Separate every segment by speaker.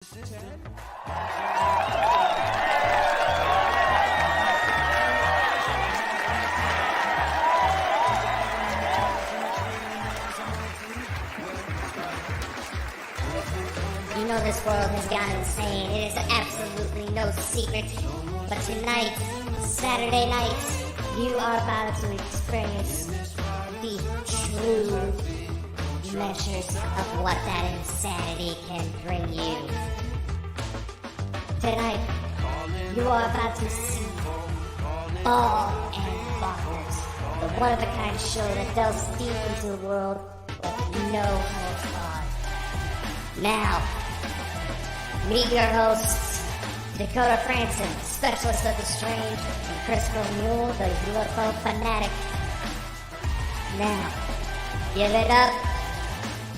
Speaker 1: You know this world has gone insane. It is absolutely no secret. But tonight, Saturday night, you are about to experience the true measures of what that insanity can bring you. Tonight, you are about to see Bald and Bonkers, the one-of-a-kind show that delves deep into the world with no holds barred. Now, meet your hosts, Dakota Frandsen, specialist of the strange, and Christopher Moule, the UFO fanatic. Now, give it up,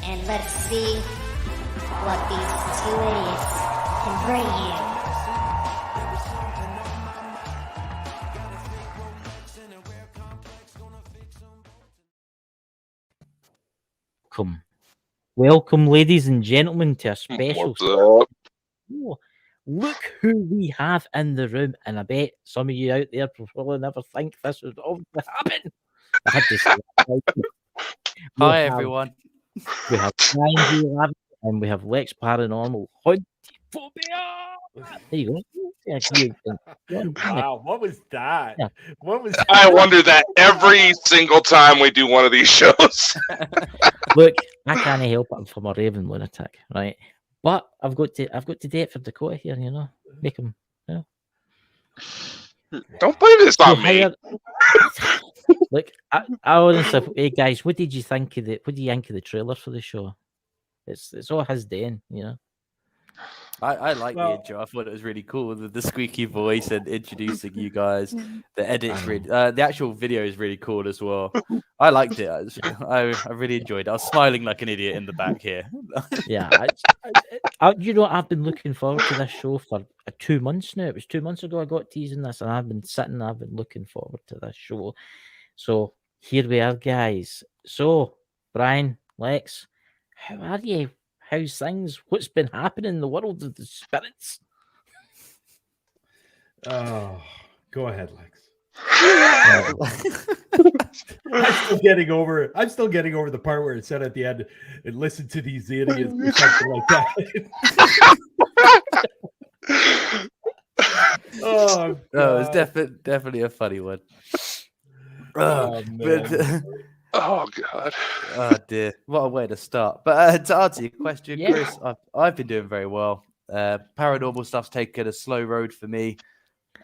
Speaker 1: and let's see what these two idiots can bring you.
Speaker 2: Welcome, ladies and gentlemen, to a special.
Speaker 3: What's up?
Speaker 2: Oh, look who we have in the room, and I bet some of you out there probably never think this would obviously happen. I had to say that.
Speaker 4: Hi, everyone.
Speaker 2: We have Bryan here, and we have Lex Paranormal. HuntaPhobia. There you go.
Speaker 5: Wow, what was that?
Speaker 2: Yeah.
Speaker 5: What was
Speaker 3: I wonder that every single time we do one of these shows.
Speaker 2: Look, I can't help it. I'm from a raving lunatic, right? But I've got to do it for Dakota here, you know. Make him, you know.
Speaker 3: Don't blame this on me.
Speaker 2: Look, I honestly, hey guys, what did you think of the trailer for the show? It's all his doing, you know.
Speaker 4: I like the intro. I thought it was really cool. The squeaky voice and introducing you guys. The edit's really, the actual video is really cool as well. I liked it. I really enjoyed it. I was smiling like an idiot in the back here.
Speaker 2: Yeah, you know, I've been looking forward to this show for 2 months now. It was 2 months ago I got teasing this, and I've been looking forward to this show. So here we are, guys. So, Bryan, Lex, how are you? How's things? What's been happening in the world of the spirits?
Speaker 5: Oh, go ahead, Lex. I'm still getting over the part where it said at the end, and listen to these idiots or something like that. Oh,
Speaker 4: it's definitely a funny one.
Speaker 5: Oh, man.
Speaker 3: Oh God!
Speaker 4: Oh dear, what a way to start. But to answer your question,
Speaker 2: Yeah.
Speaker 4: Chris, I've been doing very well. Paranormal stuff's taken a slow road for me,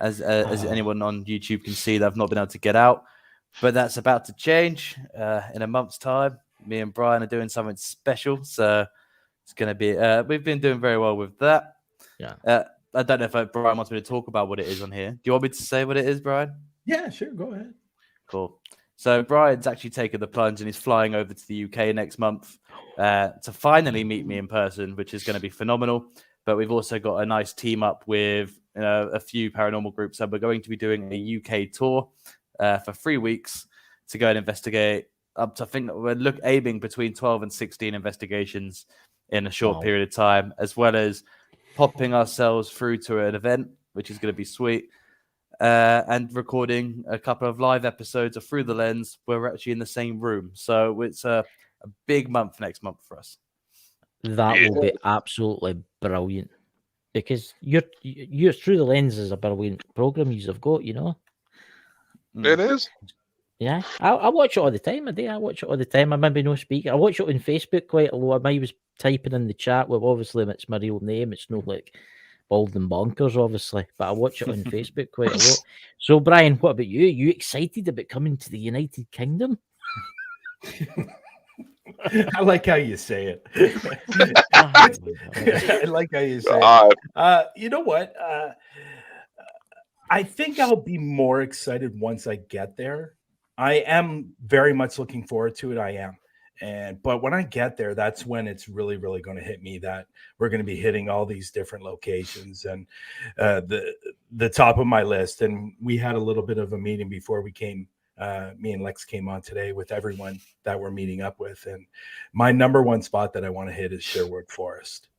Speaker 4: as anyone on YouTube can see. That I've not been able to get out, but that's about to change in a month's time. Me and Bryan are doing something special, so it's going to be. We've been doing very well with that.
Speaker 2: Yeah.
Speaker 4: I don't know if Bryan wants me to talk about what it is on here. Do you want me to say what it is, Bryan?
Speaker 5: Yeah, sure. Go ahead.
Speaker 4: Cool. So Bryan's actually taken the plunge and he's flying over to the UK next month to finally meet me in person, which is going to be phenomenal. But we've also got a nice team up with a few paranormal groups, and we're going to be doing a UK tour for 3 weeks to go and investigate up to, I think we're aiming between 12 and 16 investigations in a short period of time, as well as popping ourselves through to an event, which is going to be sweet. And recording a couple of live episodes of Through the Lens where we're actually in the same room. So it's a big month next month for us.
Speaker 2: That will be absolutely brilliant, because you're Through the Lens is a brilliant program you've got, you know.
Speaker 3: It is.
Speaker 2: Yeah, I watch it all the time. I watch it all the time. I maybe no speaker. I watch it on Facebook quite a lot. I was typing in the chat. Well, obviously it's my real name. It's not like Bald and Bonkers, obviously, but I watch it on Facebook quite a lot. So, Bryan, what about you? Are you excited about coming to the United Kingdom?
Speaker 5: I like how you say it. I like how you say it. You know what? I think I'll be more excited once I get there. I am very much looking forward to it. I am. But when I get there, that's when it's really, really going to hit me that we're going to be hitting all these different locations, and the top of my list. And we had a little bit of a meeting before we came. Me and Lex came on today with everyone that we're meeting up with. And my number one spot that I want to hit is Sherwood Forest.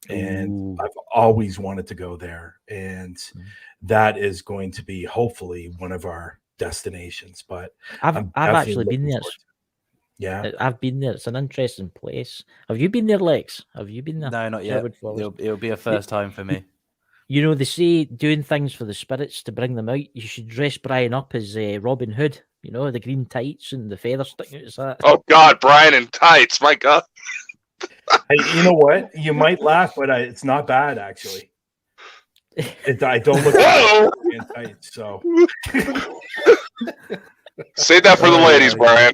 Speaker 5: and
Speaker 2: Ooh.
Speaker 5: I've always wanted to go there, and that is going to be hopefully one of our destinations. But
Speaker 2: I've
Speaker 5: I'm
Speaker 2: actually
Speaker 5: definitely
Speaker 2: been
Speaker 5: looking
Speaker 2: there.
Speaker 5: forward to it. Yeah.
Speaker 2: I've been there. It's an interesting place. Have you been there, Lex? Have you been there?
Speaker 4: No, not yet.
Speaker 2: Sherwood Forest.
Speaker 4: It'll be a first time for me.
Speaker 2: You know, they say doing things for the spirits to bring them out. You should dress Bryan up as Robin Hood. You know, the green tights and the feathers sticking out his hat.
Speaker 3: Oh God, Bryan in tights. My God.
Speaker 5: Hey, you know what? You might laugh, but it's not bad actually. I don't look
Speaker 3: Whoa!
Speaker 5: in tights, so
Speaker 3: Save that for the ladies, Bryan.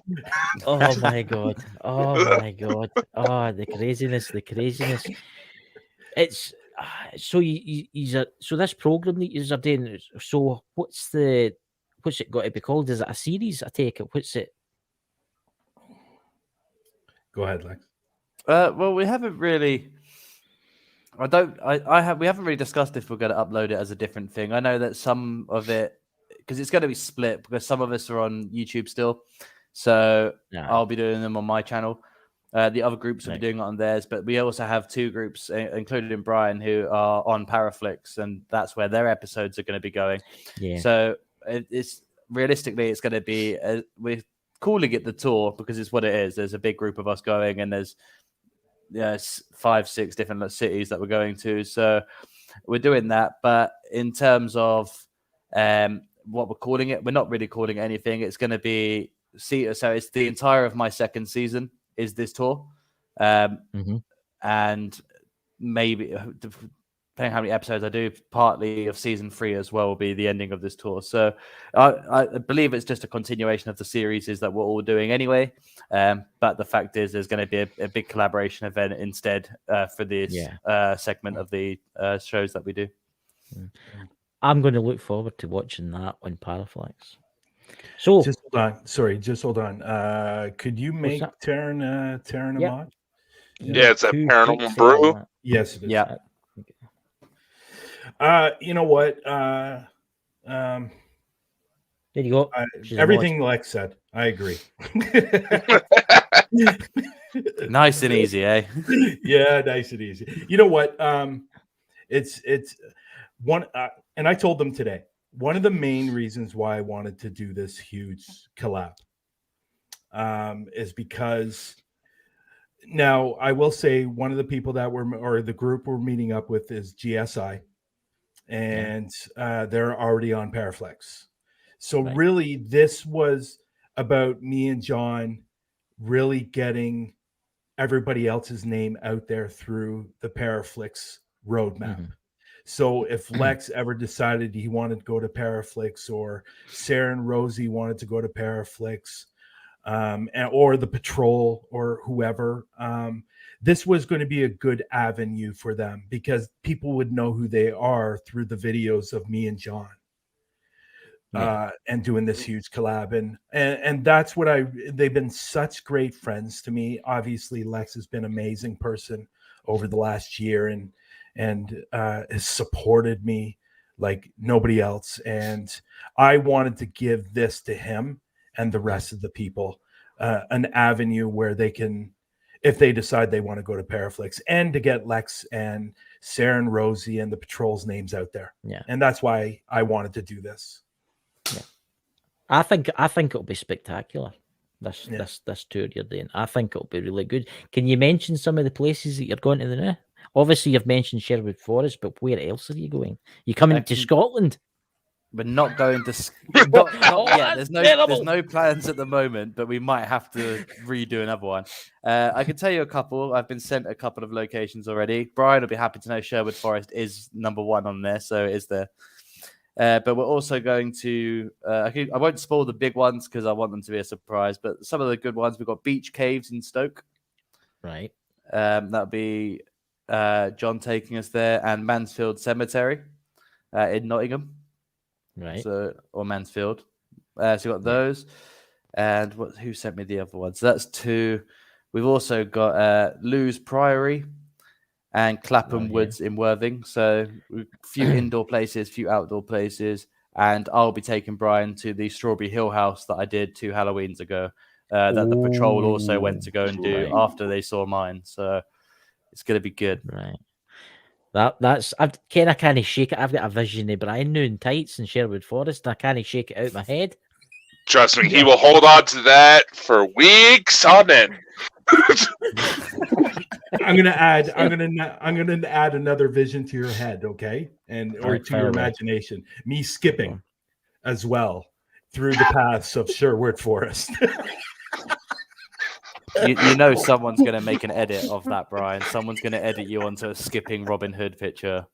Speaker 2: Oh my god! Oh my god! Oh, the craziness! The craziness! It's so so this program that you're doing. So what's it got to be called? Is it a series? I take it. What's it?
Speaker 5: go ahead, Lex.
Speaker 4: Well, we haven't really. We haven't really discussed if we're going to upload it as a different thing. I know that some of it, because it's going to be split, because some of us are on YouTube still, so
Speaker 2: Yeah.
Speaker 4: I'll be doing them on my channel. The other groups will be doing it on theirs, but we also have two groups, including Bryan, who are on Paraflix, and that's where their episodes are going to be going.
Speaker 2: Yeah.
Speaker 4: So it's realistically, it's going to be we're calling it the tour because it's what it is. There's a big group of us going, and there's 5-6 different cities that we're going to. So we're doing that. But in terms of what we're calling it, we're not really calling it anything. It's going to be so it's the entire of my second season is this tour, and maybe depending how many episodes I do, partly of season 3 as well will be the ending of this tour. So I believe it's just a continuation of the series that we're all doing anyway. But the fact is, there's going to be a big collaboration event instead for this segment of the shows that we do.
Speaker 2: I'm going to look forward to watching that on Paraflex. So
Speaker 5: Just hold on. Sorry, just hold on. Could you make Taryn a mod?
Speaker 3: Yeah, it's a Paranormal Brew.
Speaker 5: Yes, it is.
Speaker 4: Yeah.
Speaker 5: You know what?
Speaker 2: There you go.
Speaker 5: Everything Lex said, I agree.
Speaker 4: Nice and easy, eh?
Speaker 5: Yeah, nice and easy. You know what? It's one, and I told them today. One of the main reasons why I wanted to do this huge collab is because now I will say one of the people that or the group we're meeting up with is GSI, and they're already on Paraflex. So really, this was about me and John really getting everybody else's name out there through the Paraflix roadmap. So if Lex ever decided he wanted to go to Paraflix, or Sarah and Rosie wanted to go to Paraflix, or the Patrol or whoever, this was going to be a good avenue for them because people would know who they are through the videos of me and John. And doing this huge collab, and that's what they've been such great friends to me. Obviously, Lex has been an amazing person over the last year, and has supported me like nobody else. And I wanted to give this to him and the rest of the people an avenue where they can, if they decide they want to go to Paraflix, and to get Lex and Sarah and Rosie and the Patrol's names out there.
Speaker 2: Yeah,
Speaker 5: and that's why I wanted to do this.
Speaker 2: Yeah, I think it'll be spectacular. This tour you're doing, I think it'll be really good. Can you mention some of the places that you're going to now? Obviously, you've mentioned Sherwood Forest, but where else are you going? You coming to Scotland?
Speaker 4: We're not going to. Not yet. There's no plans at the moment, but we might have to redo another one. I can tell you a couple. I've been sent a couple of locations already. Bryan will be happy to know Sherwood Forest is number 1 on there, so it is there. But we're also going to. I won't spoil the big ones because I want them to be a surprise. But some of the good ones, we've got Beach Caves in Stoke.
Speaker 2: Right.
Speaker 4: That'll be John taking us there, and Mansfield Cemetery in Nottingham.
Speaker 2: Right.
Speaker 4: So, or Mansfield. So we got those. And who sent me the other ones? So that's 2. We've also got Lewes Priory and Clapham Woods in Worthing. So a few indoor places, few outdoor places. And I'll be taking Bryan to the Strawberry Hill House that I did 2 Halloweens ago. That the Patrol also went to go and do after they saw mine. So it's going to be good.
Speaker 2: Right. That's I can't shake it. I've got a vision of Bryan now in tights in Sherwood Forest, and I can't shake it out my head.
Speaker 3: Trust me, he will hold on to that for weeks on end.
Speaker 5: I'm gonna add another vision to your head, okay, or
Speaker 2: Alright,
Speaker 5: to your
Speaker 2: fire away.
Speaker 5: imagination. Me skipping as well through the paths of Sherwood Forest.
Speaker 4: You know someone's going to make an edit of that, Brian. Someone's going to edit you onto a skipping Robin Hood picture.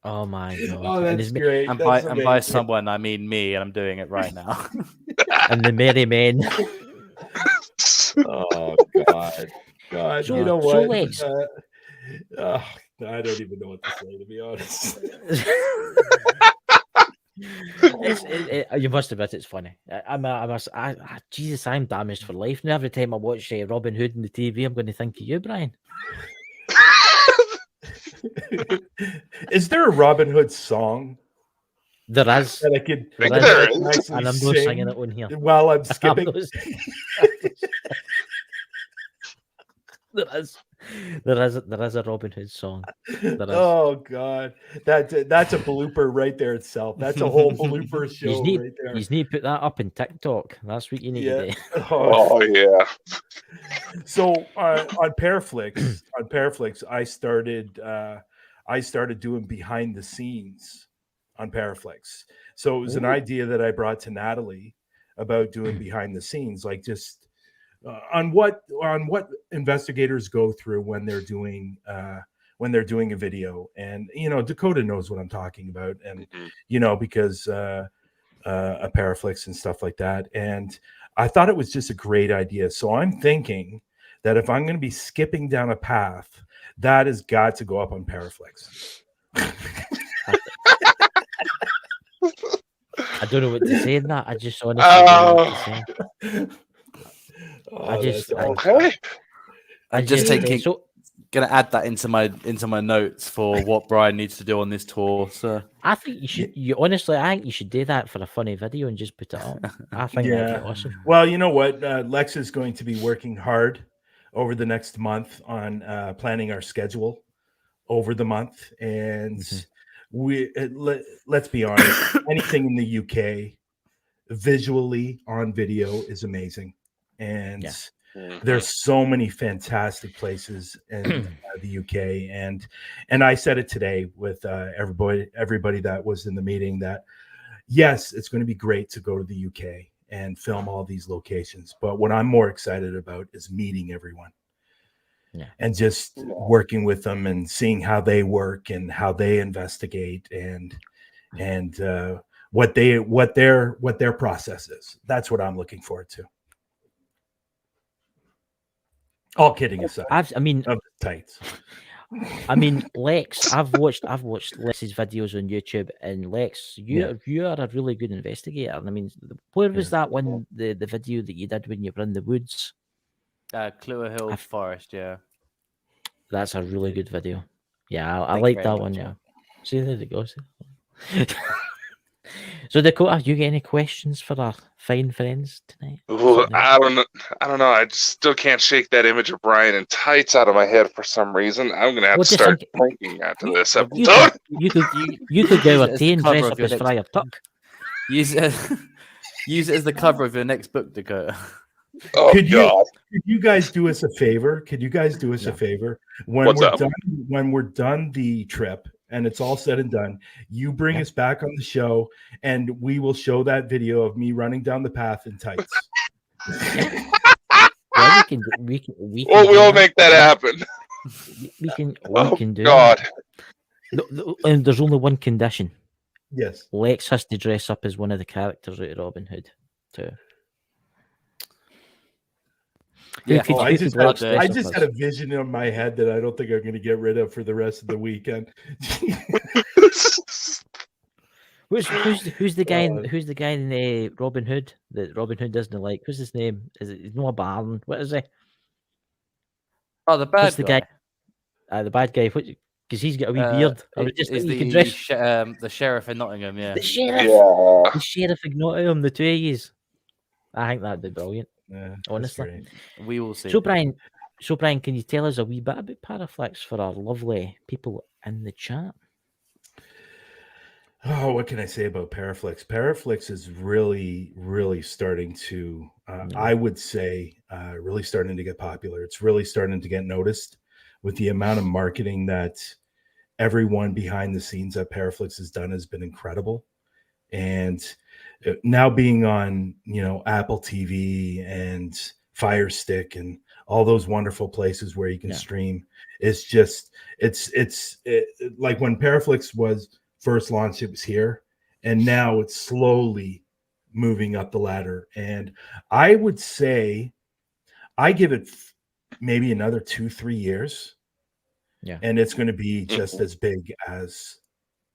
Speaker 2: Oh my god!
Speaker 5: Oh,
Speaker 2: and,
Speaker 5: that's great.
Speaker 4: And
Speaker 5: That's
Speaker 4: by
Speaker 5: amazing.
Speaker 4: someone, I mean me, and I'm doing it right now.
Speaker 2: and the merry men.
Speaker 5: Oh God!
Speaker 2: So-
Speaker 5: You know
Speaker 2: so
Speaker 5: what?
Speaker 2: Lex-
Speaker 5: I don't even know what to say, to be honest.
Speaker 2: You must admit it's funny. Jesus, I'm damaged for life now. Every time I watch Robin Hood on the TV, I'm going to think of you, Brian.
Speaker 5: Is there a Robin Hood song
Speaker 2: There is,
Speaker 5: that I could
Speaker 3: think
Speaker 2: there
Speaker 3: there
Speaker 2: is.
Speaker 3: is.
Speaker 5: nicely
Speaker 2: and I'm not
Speaker 5: sing
Speaker 2: singing it on here.
Speaker 5: while I'm skipping?
Speaker 2: There is a Robin Hood song. There is.
Speaker 5: Oh God, that's a blooper right there itself. That's a whole blooper show
Speaker 2: You
Speaker 5: right there.
Speaker 2: need to put that up in TikTok. That's what you need
Speaker 5: Yeah.
Speaker 2: to do.
Speaker 5: Oh.
Speaker 3: Oh yeah.
Speaker 5: So on Paraflix, I started doing behind the scenes on Paraflix. So it was an idea that I brought to Natalie about doing behind the scenes, like just on what investigators go through when they're doing a video. And Dakota knows what I'm talking about, and because a Paraflix and stuff like that. And I thought it was just a great idea. So I'm thinking that if I'm going to be skipping down a path, that has got to go up on Paraflix.
Speaker 2: I don't know what to say in that. I just honestly don't know what to say.
Speaker 5: Oh,
Speaker 2: just-
Speaker 5: that's
Speaker 2: I-
Speaker 5: awesome.
Speaker 3: Okay.
Speaker 4: I'm just taking,
Speaker 2: So
Speaker 4: gonna add that into my notes for what Brian needs to do on this tour. So
Speaker 2: I think you should. I think you should do that for a funny video and just put it up. I think that'd
Speaker 5: Yeah.
Speaker 2: be awesome.
Speaker 5: Well, you know what? Lex is going to be working hard over the next month on planning our schedule over the month. And let's be honest, anything in the UK visually on video is amazing. And there's so many fantastic places in the UK. And I said it today with everybody that was in the meeting that, yes, it's going to be great to go to the UK and film all these locations. But what I'm more excited about is meeting everyone and just working with them and seeing how they work and how they investigate and what their process is. That's what I'm looking forward to. All kidding aside.
Speaker 2: Of the
Speaker 5: tights.
Speaker 2: Lex, I've watched Lex's videos on YouTube, and Lex, you are a really good investigator. And where was that one, the video that you did when you were in the woods?
Speaker 4: Clewer Hill Forest, yeah.
Speaker 2: That's a really good video. Yeah, I
Speaker 4: Thank
Speaker 2: like
Speaker 4: you
Speaker 2: that
Speaker 4: very
Speaker 2: one.
Speaker 4: much,
Speaker 2: Yeah. See, there it goes. So Dakota, you get any questions for our fine friends tonight?
Speaker 3: Well, I don't know. I just still can't shake that image of Brian in tights out of my head for some reason. I'm gonna have to start thinking after this episode.
Speaker 2: You could go a tea and dress up as Friar Tuck.
Speaker 4: Use it as the cover of your next book, Dakota.
Speaker 3: Oh,
Speaker 5: Could
Speaker 3: God.
Speaker 5: you guys do us a favor? When we're done the trip and it's all said and done, you bring us back on the show and we will show that video of me running down the path in tights.
Speaker 2: Yeah, we can
Speaker 3: We'll make that happen.
Speaker 2: We can do
Speaker 3: God.
Speaker 2: that. And there's only one condition.
Speaker 5: Yes.
Speaker 2: Lex has to dress up as one of the characters out of Robin Hood too.
Speaker 4: Yeah,
Speaker 5: I just had a vision in my head that I don't think I'm going to get rid of for the rest of the weekend.
Speaker 2: Who's the guy? Who's the guy in the Robin Hood that Robin Hood doesn't like? Who's his name? Is it Noah Barn? What is he?
Speaker 4: Oh, the bad
Speaker 2: Who's the guy? The bad guy. Because he's got a wee beard. I was just thinking you could dress
Speaker 4: the sheriff in Nottingham. Yeah,
Speaker 2: the sheriff. The sheriff of Nottingham. The two of yous. I think that'd be brilliant.
Speaker 5: Yeah,
Speaker 2: honestly.
Speaker 4: we will see.
Speaker 2: So Brian, So, Brian, can you tell us a wee bit about Paraflex for our lovely people in the chat?
Speaker 5: Oh, what can I say about Paraflex? Paraflex is really, really starting to, I would say, really starting to get popular. It's really starting to get noticed with the amount of marketing that everyone behind the scenes at Paraflex has done has been incredible. And now being on, Apple TV and Fire Stick and all those wonderful places where you can stream, it's just, it's like when Paraflex was first launched, it was here, and now it's slowly moving up the ladder. And I would say I give it maybe another 2-3 years, and it's going to be just as big as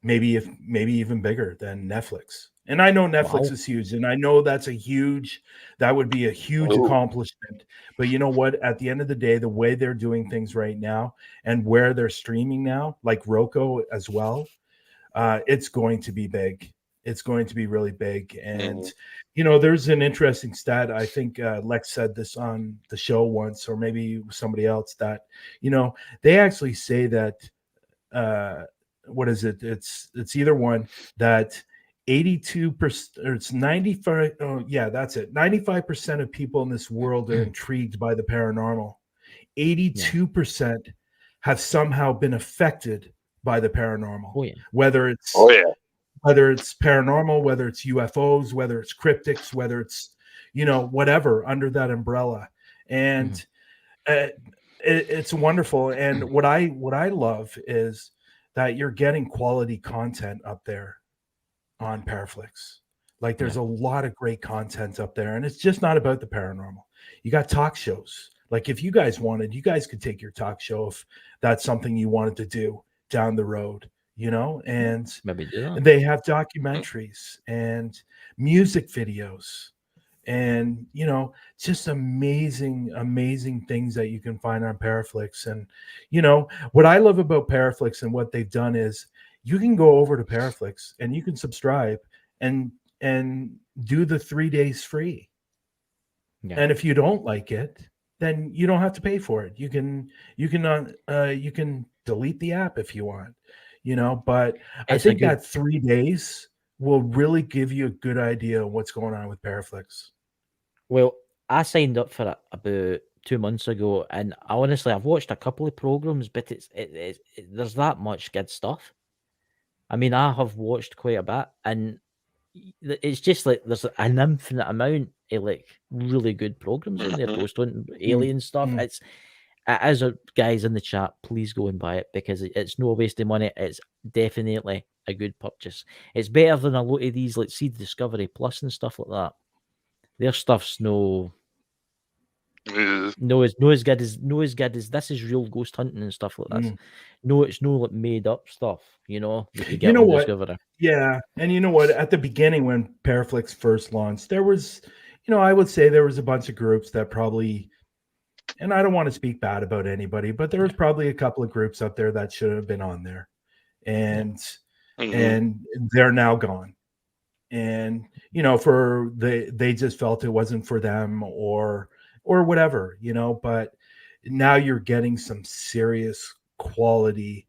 Speaker 5: maybe even bigger than Netflix. And I know Netflix is huge, and I know that would be a huge accomplishment. But you know what? At the end of the day, the way they're doing things right now and where they're streaming now, like Roku as well, it's going to be big. It's going to be really big. And, there's an interesting stat. I think Lex said this on the show once, or maybe somebody else, that, they actually say that, what is it? It's either one that 82% or it's 95. Oh yeah, that's it. 95% of people in this world are intrigued by the paranormal. 82% have somehow been affected by the paranormal. Whether it's paranormal, whether it's UFOs, whether it's cryptics, whether it's whatever under that umbrella. And it's wonderful. And what I love is that you're getting quality content up there on Paraflex. Like there's a lot of great content up there, and it's just not about the paranormal. You got talk shows. Like if you guys wanted, you guys could take your talk show if that's something you wanted to do down the road, and
Speaker 2: maybe
Speaker 5: they have documentaries and music videos and just amazing things that you can find on Paraflex. And what I love about Paraflex and what they've done is you can go over to Paraflex and you can subscribe and do the 3 days free. And if you don't like it, then you don't have to pay for it. You can delete the app if you want, but I think that 3 days will really give you a good idea of what's going on with Paraflex.
Speaker 2: Well, I signed up for it about 2 months ago, and I've watched a couple of programs, but there's that much good stuff. I mean, I have watched quite a bit, and it's just like there's an infinite amount of like really good programs in there, ghost hunting, alien stuff. It is, guys in the chat, please go and buy it because it's no waste of money. It's definitely a good purchase. It's better than a lot of these, like see Discovery Plus and stuff like that. Their stuff's no as good as this is real ghost hunting and stuff like this. No, it's no like made up stuff, that you get on Discovery.
Speaker 5: Yeah, and you know what? At the beginning when Paraflex first launched, there was, I would say there was a bunch of groups that probably, and I don't want to speak bad about anybody, but there was probably a couple of groups up there that should have been on there, and they're now gone. And they just felt it wasn't for them or whatever, but now you're getting some serious quality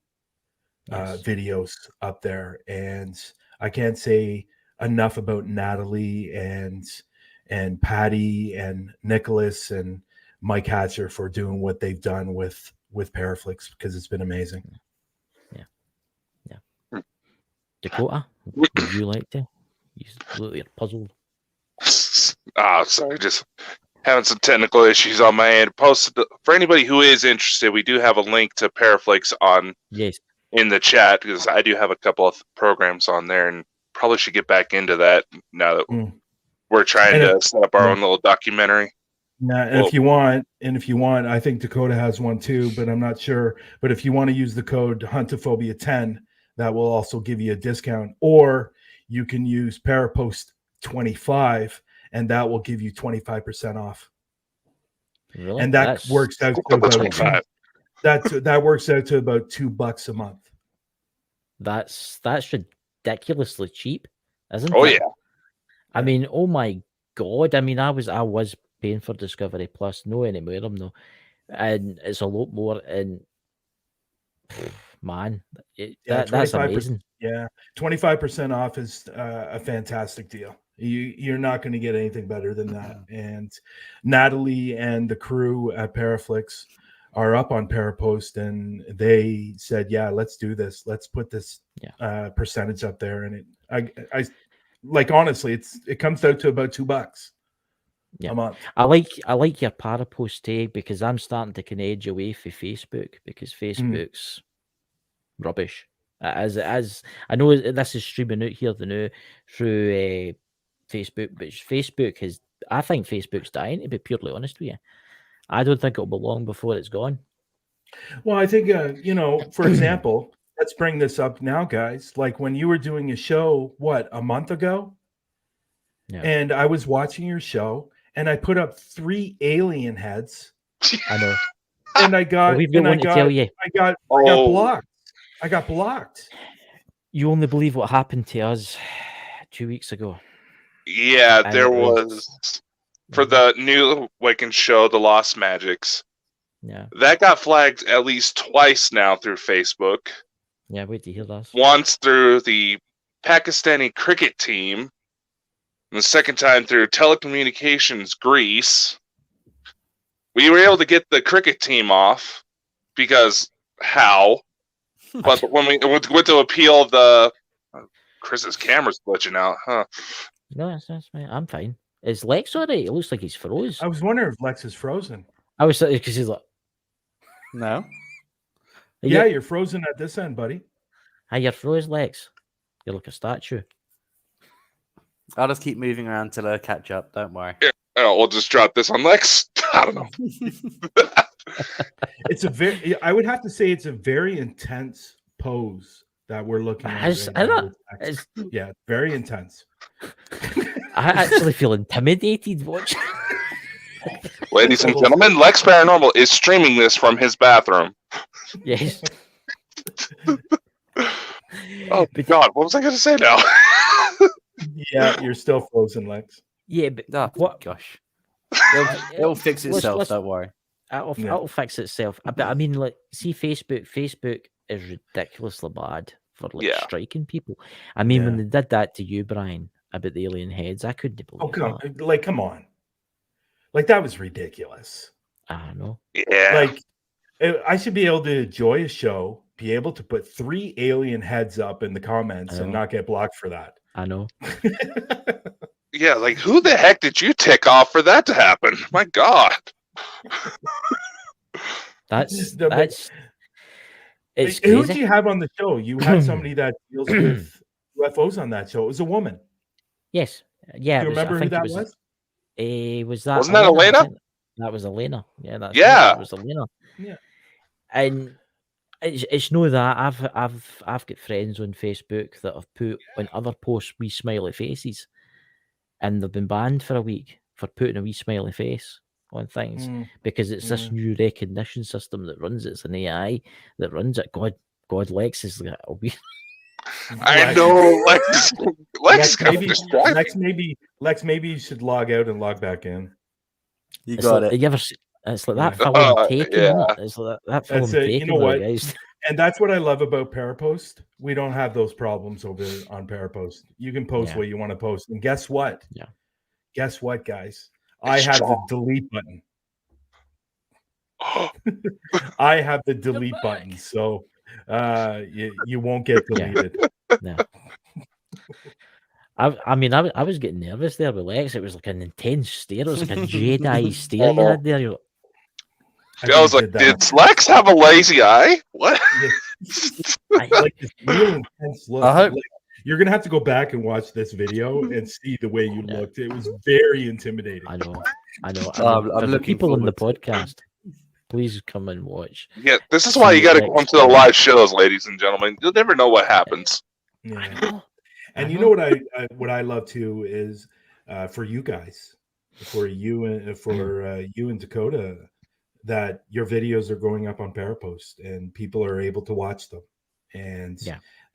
Speaker 5: videos up there, and I can't say enough about Natalie and Patty and Nicholas and Mike Hatcher for doing what they've done with Paraflex, because it's been amazing.
Speaker 2: Dakota, would you like to? You're puzzled.
Speaker 3: Sorry, just having some technical issues on my end. Posted for anybody who is interested. We do have a link to Paraflex in the chat, because I do have a couple of programs on there, and probably should get back into that now that we're trying to set up our own little documentary.
Speaker 5: Yeah, and if you want, I think Dakota has one too, but I'm not sure. But if you want to use the code HuntaPhobia 10, that will also give you a discount, or you can use Parapost 25, and that will give you 25% off.
Speaker 2: Really?
Speaker 5: And that works out to about that works out to about $2 a month.
Speaker 2: That's ridiculously cheap, isn't it?
Speaker 3: Oh yeah.
Speaker 2: I mean, oh my god. I mean, I was paying for Discovery Plus, no anymore. I'm no. and it's a lot more. And man, that's
Speaker 5: 25%.
Speaker 2: amazing.
Speaker 5: Yeah, 25% off is a fantastic deal. You're not going to get anything better than that. And Natalie and the crew at Paraflix are up on Parapost, and they said, "Yeah, let's do this. Let's put this percentage up there." And I like, honestly, it comes out to about $2 a month.
Speaker 2: I like your Parapost tag, because I'm starting to kind of edge away from Facebook, because Facebook's rubbish. As I know this is streaming out here now through Facebook, but I think Facebook's dying, to be purely honest with you. I don't think it'll be long before it's gone.
Speaker 5: Well, I think for example, let's bring this up now, guys. Like when you were doing a show, a month ago? Yeah. And I was watching your show, and I put up 3 alien heads.
Speaker 2: I know.
Speaker 5: And I got blocked. I got blocked.
Speaker 2: You only believe what happened to us 2 weeks ago.
Speaker 3: Yeah, there was for the new Wiccan show, The Lost Magics.
Speaker 2: Yeah. That
Speaker 3: got flagged at least twice now through Facebook.
Speaker 2: Yeah, wait to hear that.
Speaker 3: Once through the Pakistani cricket team, and the second time through telecommunications Greece. We were able to get the cricket team off because how? But when we went to appeal, Chris's camera's glitching out, huh?
Speaker 2: No, that's fine. I'm fine. Is Lex alright? It looks like he's froze.
Speaker 5: I was wondering if Lex is frozen.
Speaker 2: I was because he's like,
Speaker 4: no.
Speaker 5: Yeah, you're frozen at this end, buddy.
Speaker 2: Hi, you're froze, Lex. You're like a statue.
Speaker 4: I'll just keep moving around till I catch up. Don't worry.
Speaker 3: Yeah, we'll just drop this on Lex. I don't know.
Speaker 5: I would have to say it's a very intense pose that we're looking at. Yeah, very intense.
Speaker 2: I actually feel intimidated watching.
Speaker 3: Ladies and gentlemen, Lex Paranormal is streaming this from his bathroom.
Speaker 2: Yes.
Speaker 3: Oh God, what was I going to say now?
Speaker 5: Yeah, you're still frozen, Lex.
Speaker 2: Yeah, but what?
Speaker 4: Gosh, it'll fix itself. Don't worry.
Speaker 2: It'll fix itself. But I mean, like, see, Facebook is ridiculously bad for striking people. I mean, when they did that to you, Bryan, about the alien heads, I couldn't believe it.
Speaker 5: Come on. Like, that was ridiculous.
Speaker 2: I know.
Speaker 3: Yeah.
Speaker 5: Like, I should be able to enjoy a show, be able to put 3 alien heads up in the comments and not get blocked for that.
Speaker 2: I know.
Speaker 3: Yeah, like, who the heck did you tick off for that to happen? My God.
Speaker 2: It's
Speaker 5: who did you have on the show? You had somebody that deals with UFOs on that show. It was a woman.
Speaker 2: Yes. Yeah.
Speaker 5: Do you remember who that was?
Speaker 3: Wasn't that Elena?
Speaker 2: That was Elena. Yeah.
Speaker 3: That
Speaker 2: was Elena.
Speaker 5: Yeah.
Speaker 2: And it's no that I've got friends on Facebook that have put on other posts wee smiley faces, and they've been banned for a week for putting a wee smiley face on things because it's this new recognition system that runs it. It's an AI that runs it. God, Lex is like a wee.
Speaker 3: I know, Lex
Speaker 5: maybe you should log out and log back in.
Speaker 4: You got it.
Speaker 2: You ever? It's like that film Taken.
Speaker 3: Yeah.
Speaker 2: It's like that film Taken.
Speaker 5: You know what?
Speaker 2: Guys.
Speaker 5: And that's what I love about Parapost. We don't have those problems over on Parapost. You can post what you want to post, and guess what?
Speaker 2: Yeah.
Speaker 5: Guess what, guys? I have the delete button. I have the delete button, so you won't get deleted.
Speaker 2: Yeah. I was getting nervous there with Lex. It was like an intense stare. It was like a Jedi stare you had there.
Speaker 3: I was like, did Lex have a lazy eye? What?
Speaker 5: Like this real intense look. You're gonna have to go back and watch this video and see the way you looked. It was very intimidating.
Speaker 2: I know.
Speaker 4: I'm
Speaker 2: for the people
Speaker 4: forward
Speaker 2: in the podcast, please come and watch.
Speaker 3: Yeah, this is why you got to come to the live shows, ladies and gentlemen. You'll never know what happens.
Speaker 5: Yeah. And you know what I love too is for you guys, for you and Dakota, that your videos are going up on Parapost and people are able to watch them, and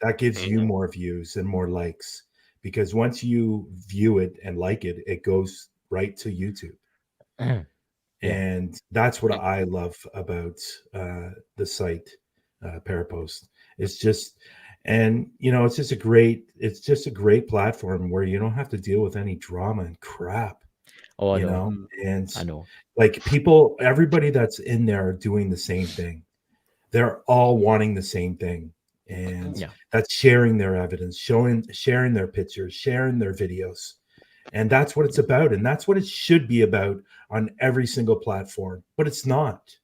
Speaker 5: that gives you more views and more likes, because once you view it and like it, it goes right to YouTube. And that's what I love about the site, Parapost. It's just, and it's just a great platform where you don't have to deal with any drama and crap.
Speaker 2: Oh, I
Speaker 5: you
Speaker 2: know.
Speaker 5: know, and
Speaker 2: I know.
Speaker 5: like everybody that's in there are doing the same thing. They're all wanting the same thing, and that's sharing their evidence, sharing their pictures, sharing their videos. And that's what it's about. And that's what it should be about on every single platform. But it's not.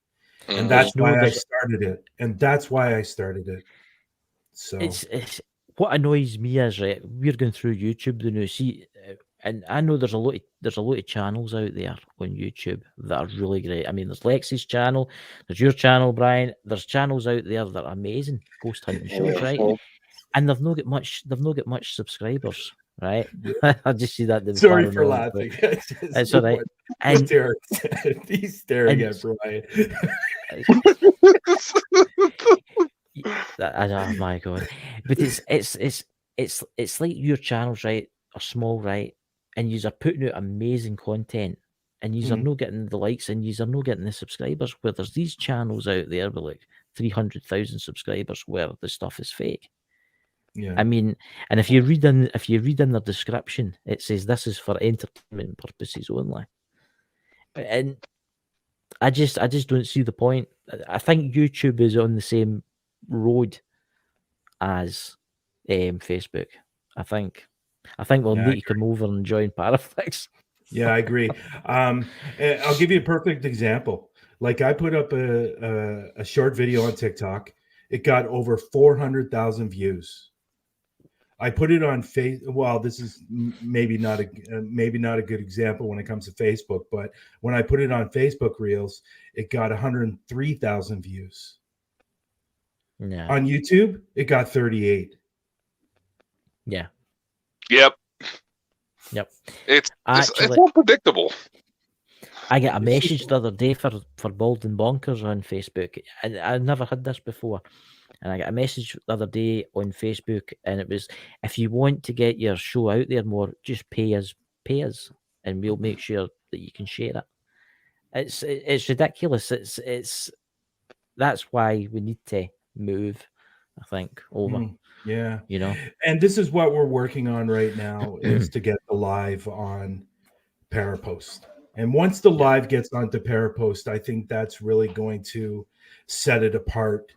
Speaker 5: And that's why I started it. So
Speaker 2: it's what annoys me is, right, we're going through YouTube, and I know there's a lot of channels out there on YouTube that are really great. I mean, there's Lex's channel, there's your channel, Brian. There's channels out there that are amazing, ghost hunting shows, right? And they've not got much subscribers, right? I just see that.
Speaker 5: Sorry for laughing.
Speaker 2: It's all right.
Speaker 5: And he's staring at Brian.
Speaker 2: Oh my god! But it's like your channels, right, are small, right, and you are putting out amazing content, and you are not getting the likes, and you are not getting the subscribers. Where there's these channels out there with like 300,000 subscribers, where the stuff is fake.
Speaker 5: Yeah,
Speaker 2: I mean, and if you read in the description, it says this is for entertainment purposes only, and I just don't see the point. I think YouTube is on the same road as Facebook. I think we'll need to come over and join Paraflix.
Speaker 5: Yeah, I agree. I'll give you a perfect example. Like I put up a short video on TikTok. It got over 400,000 views. I put it on Well, this is maybe not a good example when it comes to Facebook, but when I put it on Facebook Reels, it got 103,000 views.
Speaker 2: Yeah.
Speaker 5: On YouTube, it got 38.
Speaker 2: Yeah.
Speaker 3: Yep.
Speaker 2: It's
Speaker 3: unpredictable.
Speaker 2: I got a message the other day for Bald and Bonkers on Facebook. I never had this before. And I got a message the other day on Facebook, and it was, if you want to get your show out there more, just pay us, and we'll make sure that you can share it. It's ridiculous. It's that's why we need to move, I think, over.
Speaker 5: Yeah. And this is what we're working on right now is to get the live on Parapost. And once the live gets onto Parapost, I think that's really going to set it apart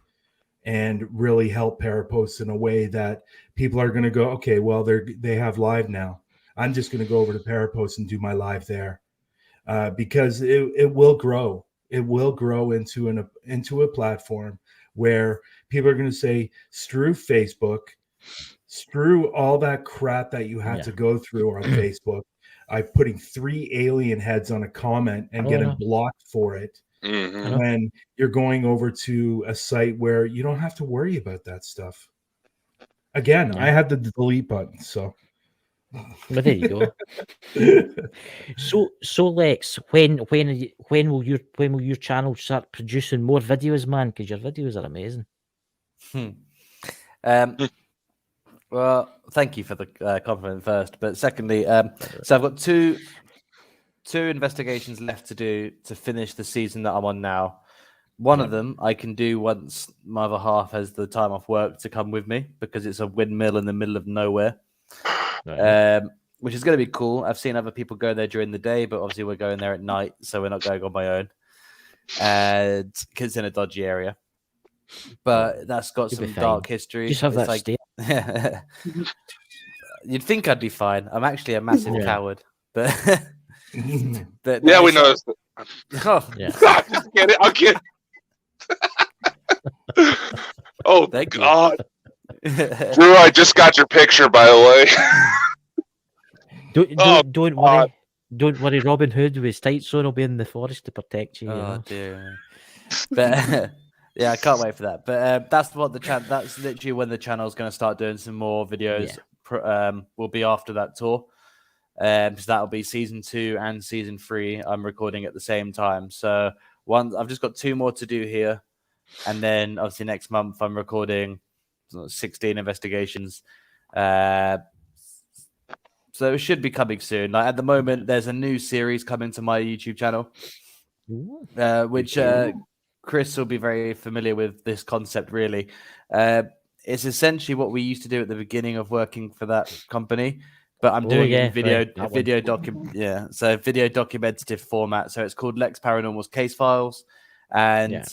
Speaker 5: and really help Parapost in a way that people are going to go, okay, well, they have live now. I'm just going to go over to Parapost and do my live there, because it will grow. It will grow into a platform where people are going to say, screw Facebook, screw all that crap that you had to go through on Facebook. I'm putting 3 alien heads on a comment and getting blocked for it. When you're going over to a site where you don't have to worry about that stuff. Again, I have the delete button, so.
Speaker 2: Well, there you go. So Lex, when will your channel start producing more videos, man? Because your videos are amazing.
Speaker 4: Well, thank you for the compliment first, but secondly, so I've got two investigations left to do to finish the season that I'm on now. One of them I can do once my other half has the time off work to come with me, because it's a windmill in the middle of nowhere, which is going to be cool. I've seen other people go there during the day, but obviously we're going there at night, so we're not going on my own, and because it's in a dodgy area. But that's got some dark history.
Speaker 2: Just have that like,
Speaker 4: you'd think I'd be fine. I'm actually a massive coward, but.
Speaker 3: Yeah, we know.
Speaker 4: Oh,
Speaker 3: yeah. I'll get it. Oh, thank God. Drew, I just got your picture, by the
Speaker 2: way. Don't worry. Robin Hood with his tights on will be in the forest to protect you.
Speaker 4: Oh, dear. But yeah, I can't wait for that. But that's literally when the channel's going to start doing some more videos. Will be after that tour. Because that'll be season 2 and season 3. I'm recording at the same time. So I've just got 2 more to do here. And then obviously next month I'm recording 16 investigations. So it should be coming soon. Like at the moment, there's a new series coming to my YouTube channel. which Chris will be very familiar with this concept, really. It's essentially what we used to do at the beginning of working for that company, but I'm doing it in video documentative format. So it's called Lex Paranormal's Case Files, and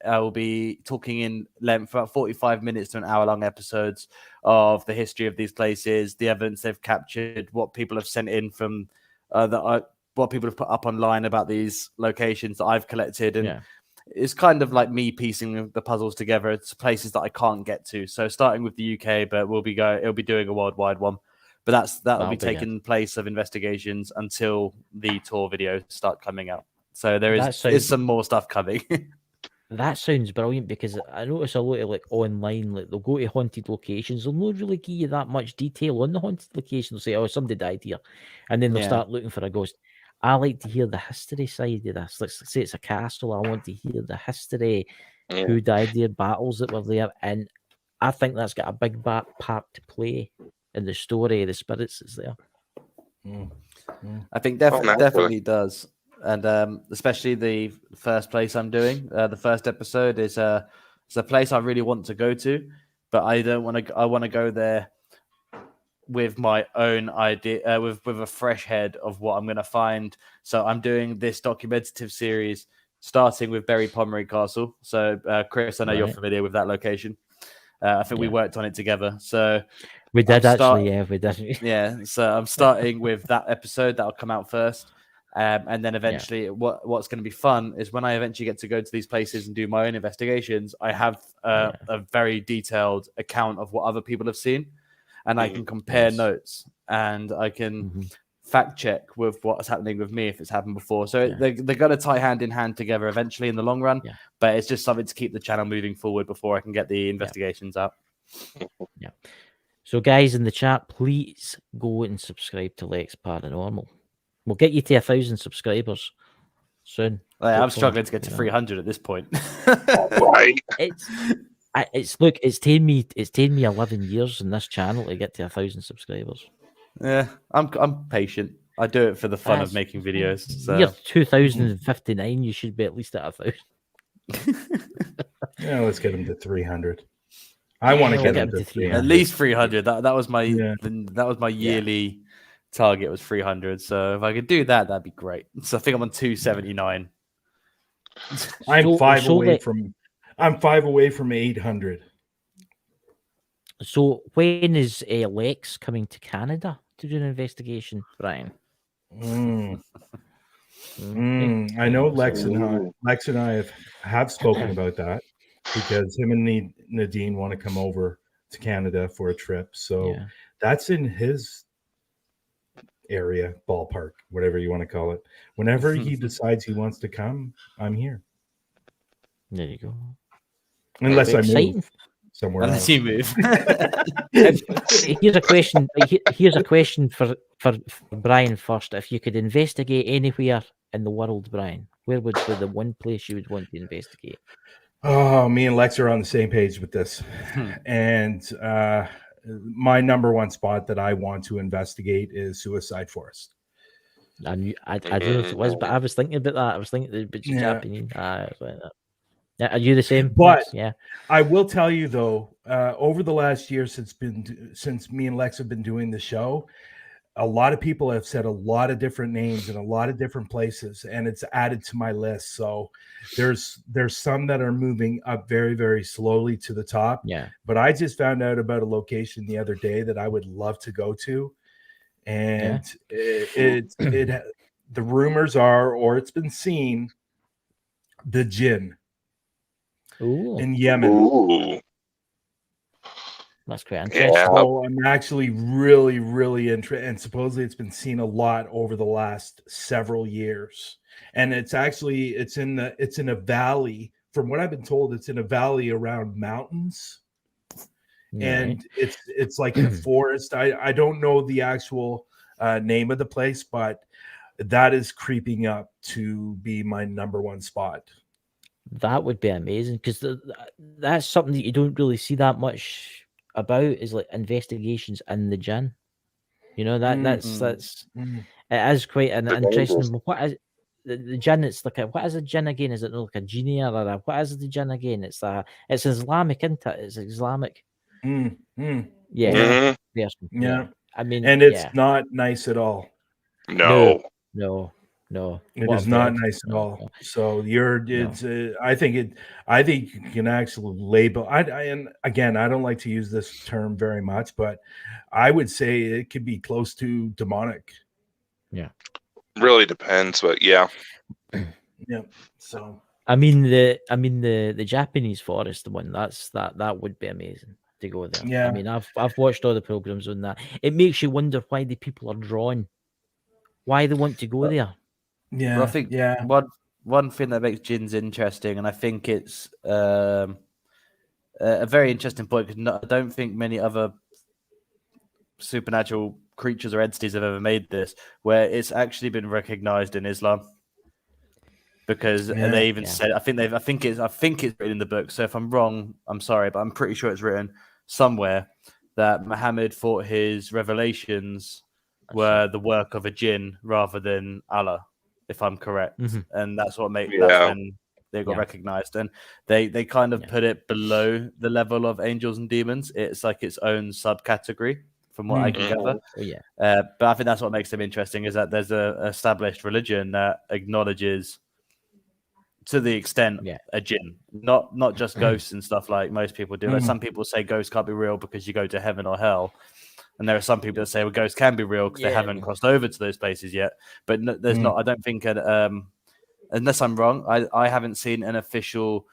Speaker 4: I will be talking in length, about 45 minutes to an hour-long episodes of the history of these places, the evidence they've captured, what people have sent in from what people have put up online about these locations that I've collected, and it's kind of like me piecing the puzzles together. It's places that I can't get to. So starting with the UK, but it'll be doing a worldwide one. But that'll be taking place of investigations until the tour videos start coming out. So there's some more stuff coming.
Speaker 2: That sounds brilliant, because I notice a lot of like online, like they'll go to haunted locations, they'll not really give you that much detail on the haunted location. They'll say, "Oh, somebody died here," and then they'll start looking for a ghost. I like to hear the history side of this. Let's say it's a castle. I want to hear the history, who died there, battles that were there, and I think that's got a big part to play in the story, the spirits that's there.
Speaker 4: I think definitely does. And especially the first place I'm doing, the first episode is it's a place I really want to go to, but I don't want to. I want to go there with my own idea, with a fresh head of what I'm going to find. So I'm doing this documentative series starting with Bury Pomeroy Castle. So Chris, I know you're familiar with that location. I think we worked on it together. So
Speaker 2: we did we did.
Speaker 4: Yeah. So I'm starting with that episode that'll come out first. And then eventually what's going to be fun is when I eventually get to go to these places and do my own investigations, I have a very detailed account of what other people have seen, and I can compare notes, and I can fact check with what's happening with me if it's happened before. So they're going to tie hand in hand together eventually in the long run, but it's just something to keep the channel moving forward before I can get the investigations out.
Speaker 2: Yeah. So guys in the chat, please go and subscribe to Lex Paranormal. We'll get you to 1,000 subscribers soon.
Speaker 4: I'm struggling to get to 300 at this point.
Speaker 2: It's taken me 11 years in this channel to get to 1,000 subscribers.
Speaker 4: Yeah, I'm patient. I do it for the fun of making videos. So.
Speaker 2: You're 2059. You should be at least at 1,000.
Speaker 5: Yeah, let's get him to 300. I want to get him to 300.
Speaker 4: At least 300. That was my yearly target was 300. So if I could do that, that'd be great. So I think I'm on 279.
Speaker 5: I'm 5 away from 800.
Speaker 2: So when is Lex coming to Canada to do an investigation, Brian?
Speaker 5: I know Lex and I have spoken about that, because him and Nadine want to come over to Canada for a trip. So that's in his area, ballpark, whatever you want to call it. Whenever he decides he wants to come, I'm here.
Speaker 2: There you go.
Speaker 5: Unless I move somewhere else.
Speaker 4: You move.
Speaker 2: Here's a question for Brian first. If you could investigate anywhere in the world, Brian, where would be the one place you would want to investigate?
Speaker 5: Oh, me and Lex are on the same page with this. And my number one spot that I want to investigate is Suicide Forest.
Speaker 2: I don't know if it was, but I was thinking about that. I was thinking about Japanese. Are you the same?
Speaker 5: But
Speaker 2: yeah,
Speaker 5: I will tell you though, over the last year since me and Lex have been doing the show, a lot of people have said a lot of different names in a lot of different places, and it's added to my list. So there's some that are moving up very, very slowly to the top.
Speaker 2: Yeah.
Speaker 5: But I just found out about a location the other day that I would love to go to, and the rumors are, or it's been seen, the Jinn. In Yemen.
Speaker 3: Ooh.
Speaker 2: That's quite interesting.
Speaker 3: Yeah.
Speaker 5: So I'm actually really, really interested, and supposedly it's been seen a lot over the last several years. And it's in a valley. From what I've been told, it's in a valley around mountains, and it's like in a forest. I don't know the actual name of the place, but that is creeping up to be my number one spot.
Speaker 2: That would be amazing, because that's something that you don't really see that much about, is like investigations in the Jinn. You know, that's it is quite an interesting. the jinn. It's like what is a jinn again? Is it like a genie or what is the jinn again? It's Islamic, isn't it? It's Islamic.
Speaker 5: Yeah.
Speaker 2: Yeah. I mean,
Speaker 5: and it's not nice at all.
Speaker 3: No.
Speaker 5: It is not nice at all. So I think you can actually label. And again, I don't like to use this term very much, but I would say it could be close to demonic.
Speaker 2: Yeah,
Speaker 3: really depends, but yeah.
Speaker 5: So
Speaker 2: I mean the Japanese forest one. That would be amazing to go there.
Speaker 5: Yeah.
Speaker 2: I mean, I've watched all the programs on that. It makes you wonder why the people are drawn, why they want to go there.
Speaker 5: Yeah,
Speaker 4: well, I think one thing that makes gins interesting, and I think it's a very interesting point because I don't think many other supernatural creatures or entities have ever made this, where it's actually been recognized in Islam. Because they even said, I think it's written in the book. So if I'm wrong, I'm sorry, but I'm pretty sure it's written somewhere that Muhammad thought his revelations were the work of a jinn rather than Allah, if I'm correct. And that's what that's when they got recognized. And they kind of put it below the level of angels and demons. It's like its own subcategory, from what I can gather. But I think that's what makes them interesting, is that there's a established religion that acknowledges, to the extent, a jinn, not just ghosts and stuff like most people do. Like some people say ghosts can't be real because you go to heaven or hell, and there are some people that say, well, ghosts can be real because they haven't crossed over to those places yet. But there's not. I don't think, unless I'm wrong, I haven't seen an official.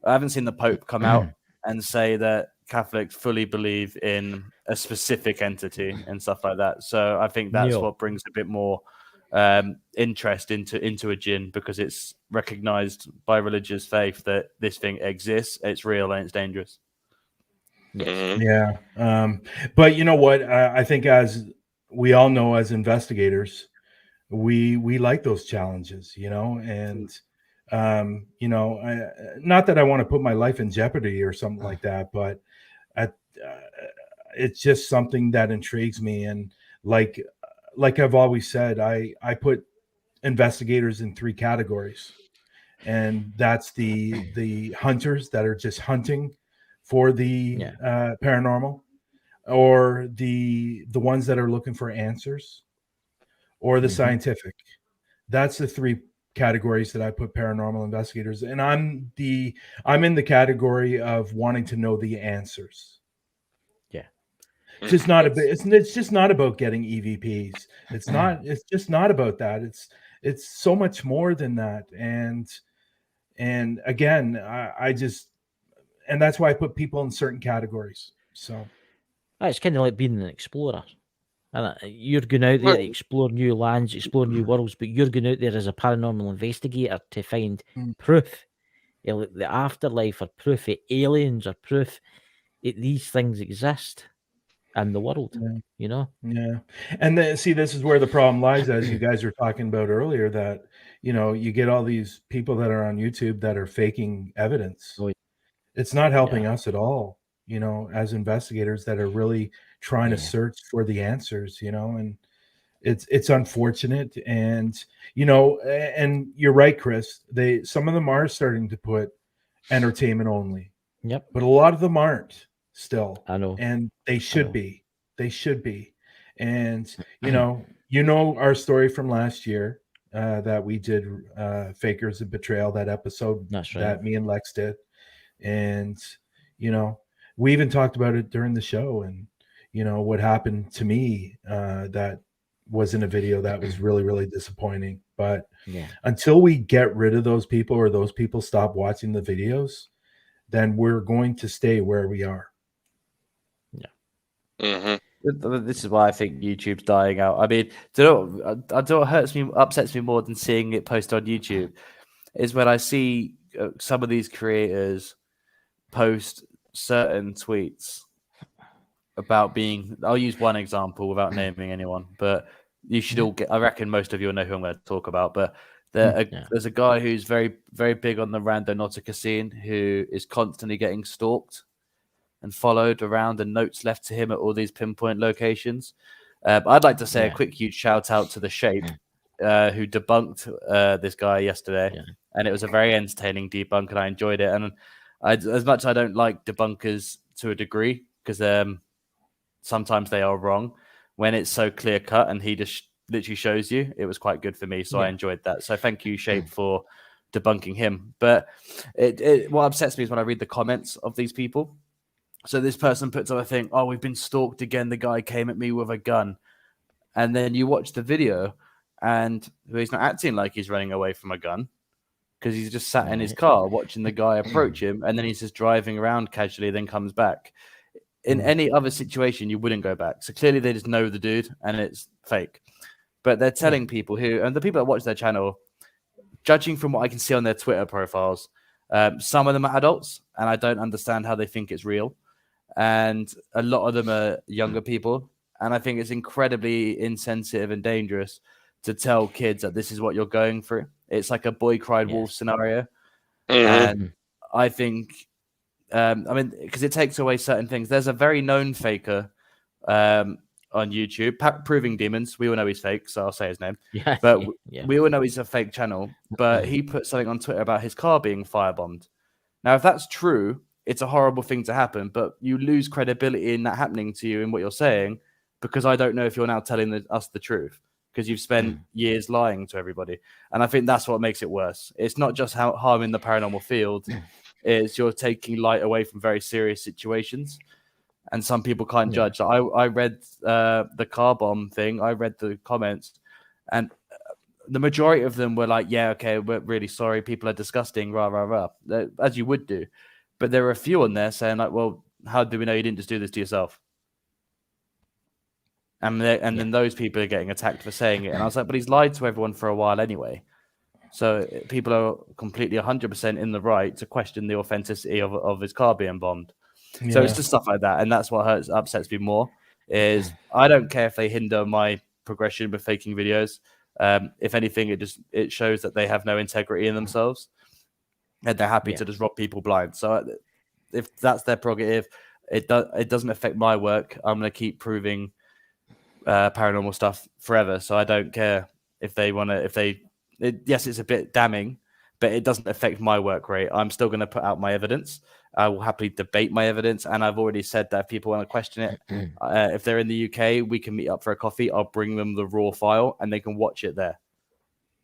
Speaker 4: I haven't seen the Pope come out and say that Catholics fully believe in a specific entity and stuff like that. So I think that's what brings a bit more interest into a jinn, because it's recognized by religious faith that this thing exists, it's real, and it's dangerous.
Speaker 5: But you know what, I think, as we all know, as investigators, we like those challenges, and not that I want to put my life in jeopardy or something like that, but it's just something that intrigues me. And like I've always said, I put investigators in 3 categories, and that's the hunters that are just hunting for the paranormal, or the ones that are looking for answers, or the scientific. That's the 3 categories that I put paranormal investigators. And I'm in the category of wanting to know the answers. It's just not it's just not about getting EVPs. It's just not about that. It's so much more than that. And again, I just, and that's why I put people in certain categories. So
Speaker 2: it's kind of like being an explorer. And you're going out there to explore new lands, explore new worlds, but you're going out there as a paranormal investigator to find proof, the afterlife, or proof of aliens, or proof that these things exist in the world. And
Speaker 5: see, this is where the problem lies, as you guys were talking about earlier, that you get all these people that are on YouTube that are faking evidence. It's not helping us at all, as investigators that are really trying to search for the answers, and it's unfortunate. And and you're right, Chris, some of them are starting to put entertainment only, but a lot of them aren't still.
Speaker 2: I know.
Speaker 5: And they should be. And our story from last year, that we did, Fakers and Betrayal, that episode that me and Lex did. And we even talked about it during the show, and what happened to me, that was in a video that was really, really disappointing. But until we get rid of those people, or those people stop watching the videos, then we're going to stay where we are.
Speaker 4: This is why I think YouTube's dying out. I mean, I don't know what upsets me more than seeing it posted on YouTube is when I see some of these creators post certain tweets about being. I'll use one example without naming anyone, but you should all get. I reckon most of you will know who I'm going to talk about. But there's a guy who's very, very big on the randonautica scene, who is constantly getting stalked and followed around, and notes left to him at all these pinpoint locations. I'd like to say a quick, huge shout out to The Shape, who debunked this guy yesterday, and it was a very entertaining debunk, and I enjoyed it. And as much as I don't like debunkers to a degree, because sometimes they are wrong, when it's so clear cut and he just literally shows you, it was quite good for me. So I enjoyed that. So thank you, Shape, for debunking him. But what upsets me is when I read the comments of these people. So this person puts up a thing, oh, we've been stalked again. The guy came at me with a gun. And then you watch the video and he's not acting like he's running away from a gun, because he's just sat in his car watching the guy approach him. And then he's just driving around casually, then comes back. In any other situation, you wouldn't go back. So clearly they just know the dude and it's fake. But they're telling people and the people that watch their channel, judging from what I can see on their Twitter profiles, some of them are adults, and I don't understand how they think it's real. And a lot of them are younger people. And I think it's incredibly insensitive and dangerous to tell kids that this is what you're going through. It's like a boy cried wolf scenario. And I think, because it takes away certain things. There's a very known faker on YouTube, Proving Demons. We all know he's fake, so I'll say his name. But we all know he's a fake channel. But he put something on Twitter about his car being firebombed. Now, if that's true, it's a horrible thing to happen, but you lose credibility in that happening to you in what you're saying, because I don't know if you're now telling us the truth, because you've spent years lying to everybody. And I think that's what makes it worse. It's not just harming the paranormal field. It's you're taking light away from very serious situations. And some people can't judge. I read the car bomb thing. I read the comments, and the majority of them were like, yeah, okay, we're really sorry. People are disgusting, rah, rah, rah, as you would do. But there were a few on there saying like, well, how do we know you didn't just do this to yourself? And then those people are getting attacked for saying it. And I was like, but he's lied to everyone for a while anyway. So people are completely 100% in the right to question the authenticity of his car being bombed. Yeah. So it's just stuff like that. And that's what upsets me more, is I don't care if they hinder my progression with faking videos. If anything, it shows that they have no integrity in themselves, and they're happy to just rob people blind. So if that's their prerogative, it doesn't affect my work. I'm going to keep proving paranormal stuff forever. So I don't care if they want to, yes, it's a bit damning, but it doesn't affect my work rate. I'm still going to put out my evidence. I will happily debate my evidence. And I've already said that if people want to question it, if they're in the UK, we can meet up for a coffee. I'll bring them the raw file and they can watch it there.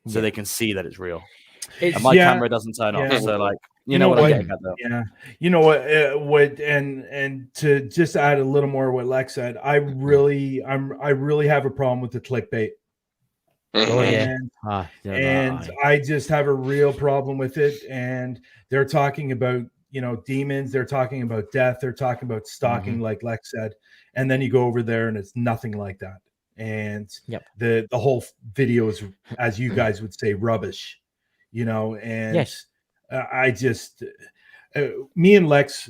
Speaker 4: So they can see that it's real. And my camera doesn't turn off. So like, you know what I'm getting at though.
Speaker 5: Yeah. You know what, and to just add a little more what Lex said, I really have a problem with the clickbait. And I just have a real problem with it. And they're talking about, demons, they're talking about death, they're talking about stalking, like Lex said. And then you go over there and it's nothing like that. And the whole video is, as you guys would say, rubbish, and I just, me and Lex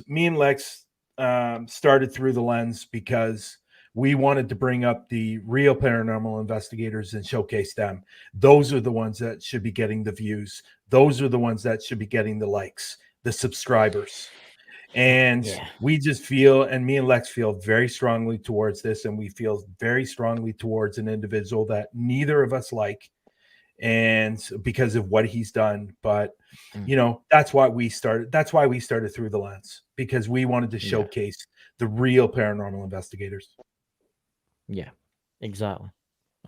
Speaker 5: started Through the Lens because we wanted to bring up the real paranormal investigators and showcase them. Those are the ones that should be getting the views. Those are the ones that should be getting the likes, the subscribers. And we just feel, and me and Lex feel very strongly towards this, and we feel very strongly towards an individual that neither of us like, and because of what he's done. But that's why we started Through the Lens, because we wanted to showcase the real paranormal investigators.
Speaker 2: Yeah, exactly.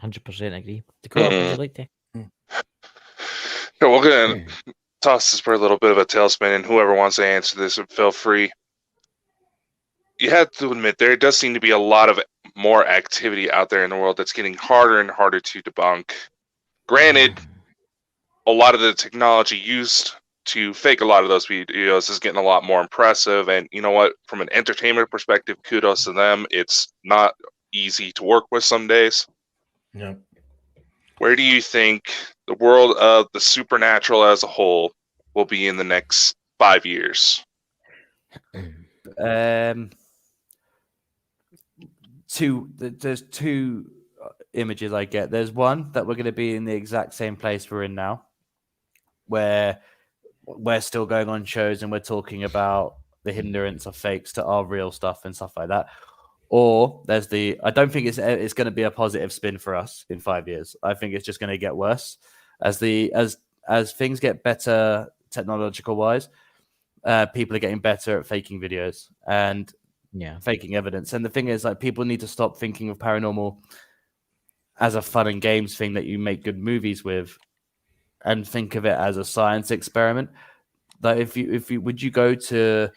Speaker 2: 100% agree. Dakota, would you like to?
Speaker 3: Yeah, we're going to toss this for a little bit of a tailspin, and whoever wants to answer this, feel free. You have to admit, there does seem to be a lot of more activity out there in the world that's getting harder and harder to debunk. Granted, a lot of the technology used to fake a lot of those videos is getting a lot more impressive. And you know what? From an entertainment perspective, kudos to them. It's not easy to work with some days.
Speaker 5: Yeah.
Speaker 3: Where do you think the world of the supernatural as a whole will be in the next 5 years?
Speaker 4: There's two images I get. There's one that we're going to be in the exact same place we're in now, where we're still going on shows and we're talking about the hindrance of fakes to our real stuff and stuff like that. Or there's I don't think it's going to be a positive spin for us in 5 years. I think it's just going to get worse as things get better technological wise. People are getting better at faking videos and faking evidence. And the thing is, like, people need to stop thinking of paranormal as a fun and games thing that you make good movies with, and think of it as a science experiment. Like, if you would you go to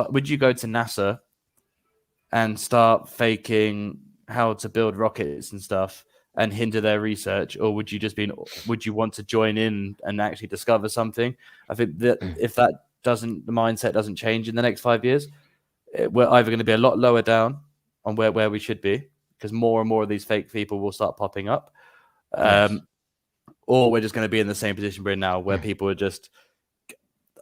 Speaker 4: would you go to NASA and start faking how to build rockets and stuff and hinder their research, or would you want to join in and actually discover something? I think that if the mindset doesn't change in the next 5 years, we're either going to be a lot lower down on where we should be, because more and more of these fake people will start popping up, or we're just going to be in the same position we're in now, where people are just,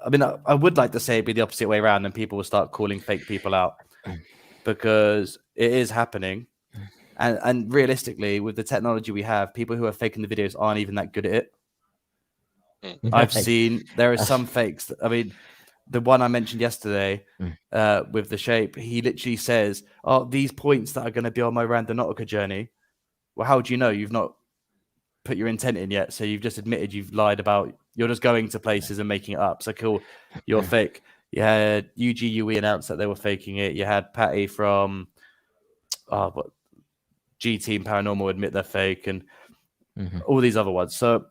Speaker 4: I mean, I would like to say it'd be the opposite way around, and people will start calling fake people out, because it is happening. And realistically, with the technology we have, people who are faking the videos aren't even that good at it. I've seen there are some fakes. I mean, the one I mentioned yesterday with the shape, he literally says, "Oh, these points that are going to be on my Randonautica journey." Well, how do you know? You've not put your intent in yet, so you've just admitted you've lied about. You're just going to places and making it up. So cool, you're fake. You had UGUE announce that they were faking it. You had Patty from G Team Paranormal admit they're fake, and all these other ones. So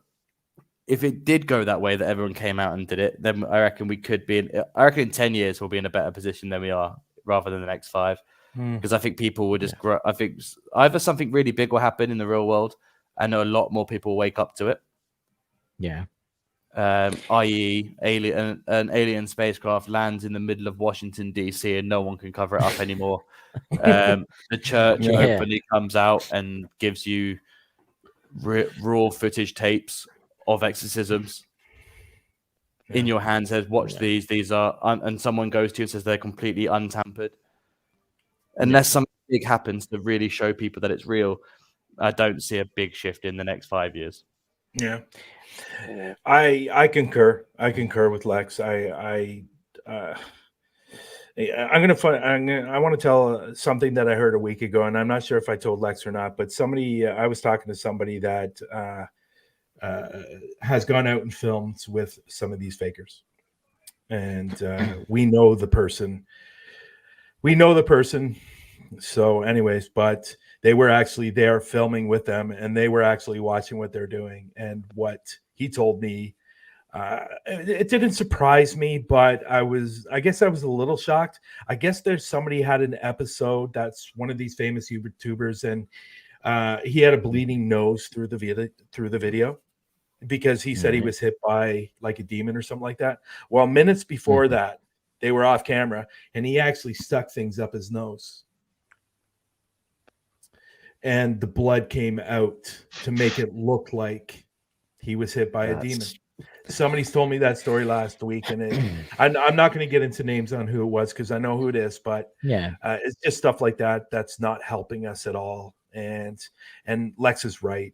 Speaker 4: if it did go that way, that everyone came out and did it, then I reckon we could be I reckon in 10 years we'll be in a better position than we are, rather than the next 5. Because I think people will just grow. I think either something really big will happen in the real world, and a lot more people will wake up to it.
Speaker 2: Yeah.
Speaker 4: I.e., an alien spacecraft lands in the middle of Washington, D.C., and no one can cover it up anymore. The church openly comes out and gives you raw footage tapes of exorcisms in your hand, says, "Watch these. These are," and someone goes to you and says they're completely untampered. Unless something big happens to really show people that it's real, I don't see a big shift in the next 5 years.
Speaker 5: Yeah, I concur. I concur with Lex. I want to tell something that I heard a week ago, and I'm not sure if I told Lex or not. But I was talking to somebody that has gone out and filmed with some of these fakers, and we know the person. So, anyways, but they were actually there filming with them, and they were actually watching what they're doing. And what he told me, it didn't surprise me, but I guess I was a little shocked. I guess somebody had an episode that's one of these famous YouTubers, and he had a bleeding nose through the video because he said he was hit by like a demon or something like that. Well, minutes before that, they were off camera, and he actually stuck things up his nose. And the blood came out to make it look like he was hit by a demon. Somebody's told me that story last week, and I'm not going to get into names on who it was because I know who it is, but it's just stuff like that that's not helping us at all. And Lex is right.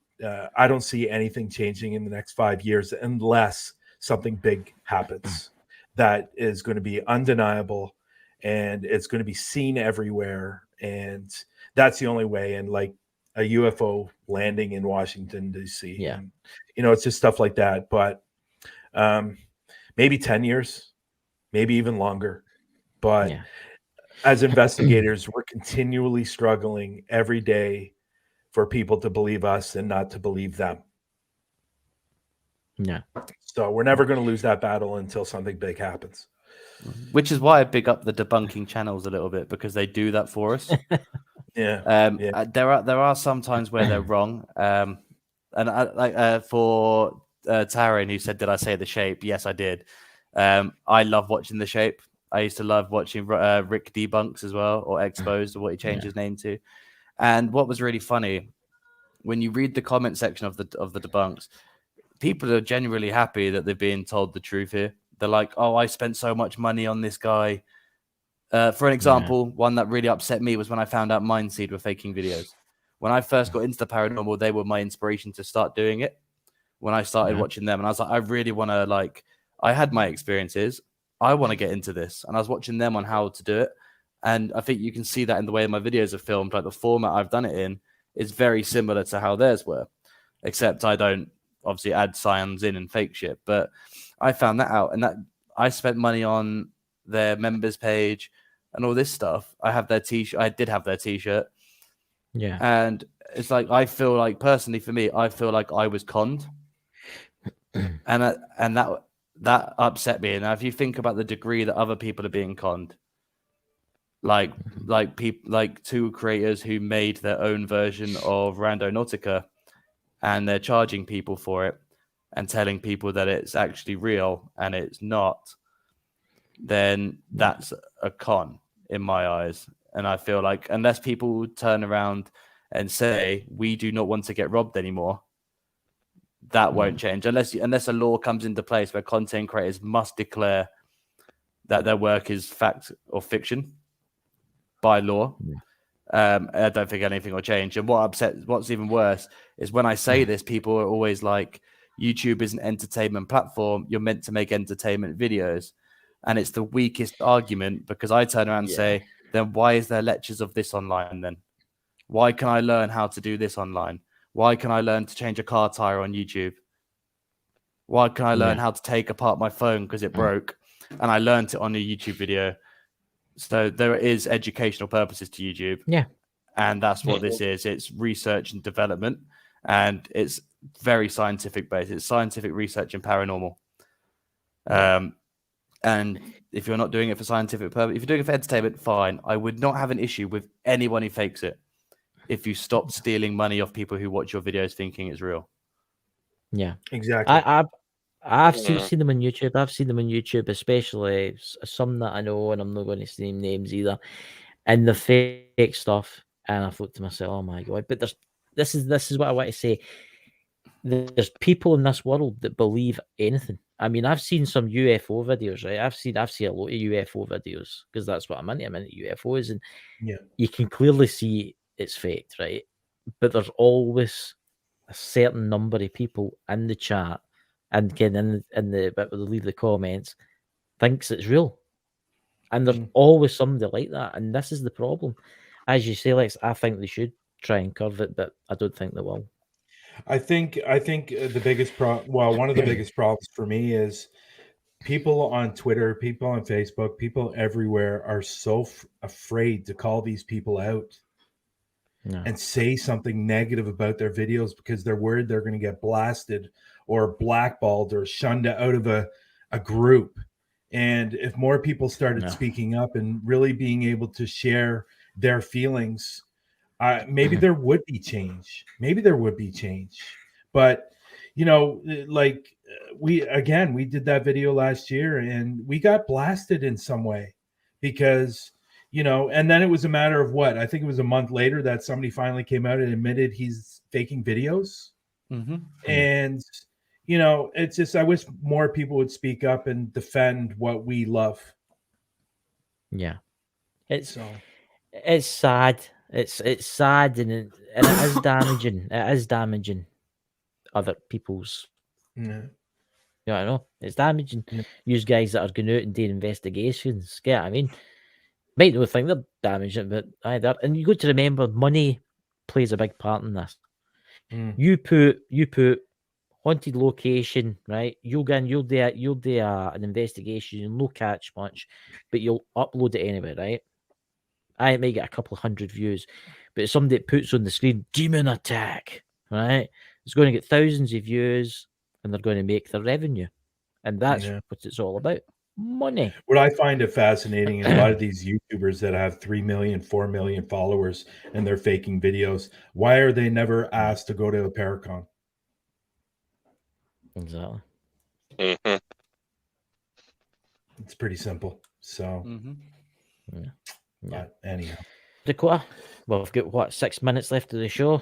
Speaker 5: I don't see anything changing in the next 5 years unless something big happens that is going to be undeniable, and it's going to be seen everywhere. And that's the only way. And like a UFO landing in Washington, D.C.
Speaker 2: Yeah.
Speaker 5: And, it's just stuff like that. But maybe 10 years, maybe even longer. But as investigators, we're continually struggling every day for people to believe us and not to believe them.
Speaker 2: Yeah.
Speaker 5: So we're never going to lose that battle until something big happens.
Speaker 4: Which is why I big up the debunking channels a little bit, because they do that for us. There are some times where they're wrong. And for Taryn, who said, "Did I say The Shape?" Yes, I did. I love watching The Shape. I used to love watching Rick Debunks as well, or Exposed, or what he changed his name to. And what was really funny, when you read the comment section of the debunks, people are genuinely happy that they're being told the truth here. They're like, "Oh, I spent so much money on this guy." For an example, one that really upset me was when I found out Mindseed were faking videos. When I first got into the paranormal, they were my inspiration to start doing it. When I started watching them, and I was like, I really want to, I had my experiences. I want to get into this. And I was watching them on how to do it. And I think you can see that in the way my videos are filmed. Like the format I've done it in is very similar to how theirs were, except I don't obviously add scions in and fake shit. But I found that out, and that I spent money on their members page and all this stuff. I have their t-shirt. I did have their t-shirt.
Speaker 2: Yeah.
Speaker 4: And it's like, I feel like, personally for me, I feel like I was conned. and that upset me. And now if you think about the degree that other people are being conned, like people, like two creators who made their own version of Randonautica, and they're charging people for it and telling people that it's actually real and it's not, then that's a con in my eyes. And I feel like unless people turn around and say, we do not want to get robbed anymore, that won't change. Unless a law comes into place where content creators must declare that their work is fact or fiction by law, I don't think anything will change. And what's even worse is when I say this, people are always like, YouTube is an entertainment platform. You're meant to make entertainment videos. And it's the weakest argument, because I turn around and say, then why is there lectures of this online then? Why can I learn how to do this online? Why can I learn to change a car tire on YouTube? Why can I learn how to take apart my phone because it broke? And I learned it on a YouTube video. So there is educational purposes to YouTube. Yeah. And that's what this is. It's research and development. And it's very scientific based. It's scientific research in paranormal. And if you're not doing it for scientific purpose, if you're doing it for entertainment, fine. I would not have an issue with anyone who fakes it if you stop stealing money off people who watch your videos thinking it's real.
Speaker 2: Yeah,
Speaker 5: exactly.
Speaker 2: I've seen them on YouTube. I've seen them on YouTube, especially some that I know, and I'm not going to name names either. And the fake stuff, and I thought to myself, "Oh my god!" But this is what I want to say. There's people in this world that believe anything. I mean, I've seen some UFO videos, right? I've seen a lot of UFO videos because that's what I'm into. I'm into UFOs, and you can clearly see it's faked, right? But there's always a certain number of people in the chat and again in the bit where they leave the comments thinks it's real, and there's always somebody like that, and this is the problem. As you say, Lex, I think they should try and curve it, but I don't think they will.
Speaker 5: I think the biggest one of the biggest problems for me is people on Twitter, people on Facebook, people everywhere are so afraid to call these people out and say something negative about their videos because they're worried they're going to get blasted or blackballed or shunned out of a group. And if more people started speaking up and really being able to share their feelings, maybe there would be change. But, you know, like we did that video last year and we got blasted in some way because, you know, and then it was a matter of what? I think it was a month later that somebody finally came out and admitted he's faking videos. And, you know, it's just, I wish more people would speak up and defend what we love.
Speaker 2: Yeah. It's sad. It's sad and it is damaging. It is damaging other people's. Yeah, I know it's damaging. Use guys that are going out and doing investigations. Yeah, I mean, might not think they're damaging, but either. And you got to remember, money plays a big part in this. You put haunted location, right? You'll do an investigation. You'll not catch much, but you'll upload it anyway, right? I might get a couple of hundred views, but if somebody puts on the screen demon attack, right? It's going to get thousands of views and they're going to make their revenue. And that's what it's all about. Money.
Speaker 5: What I find it fascinating is a lot of these YouTubers that have 3 million, 4 million followers and they're faking videos. Why are they never asked to go to a Paracon?
Speaker 2: Exactly.
Speaker 5: It's pretty simple. So, But anyhow,
Speaker 2: Dakota, well, we've got 6 minutes left of the show.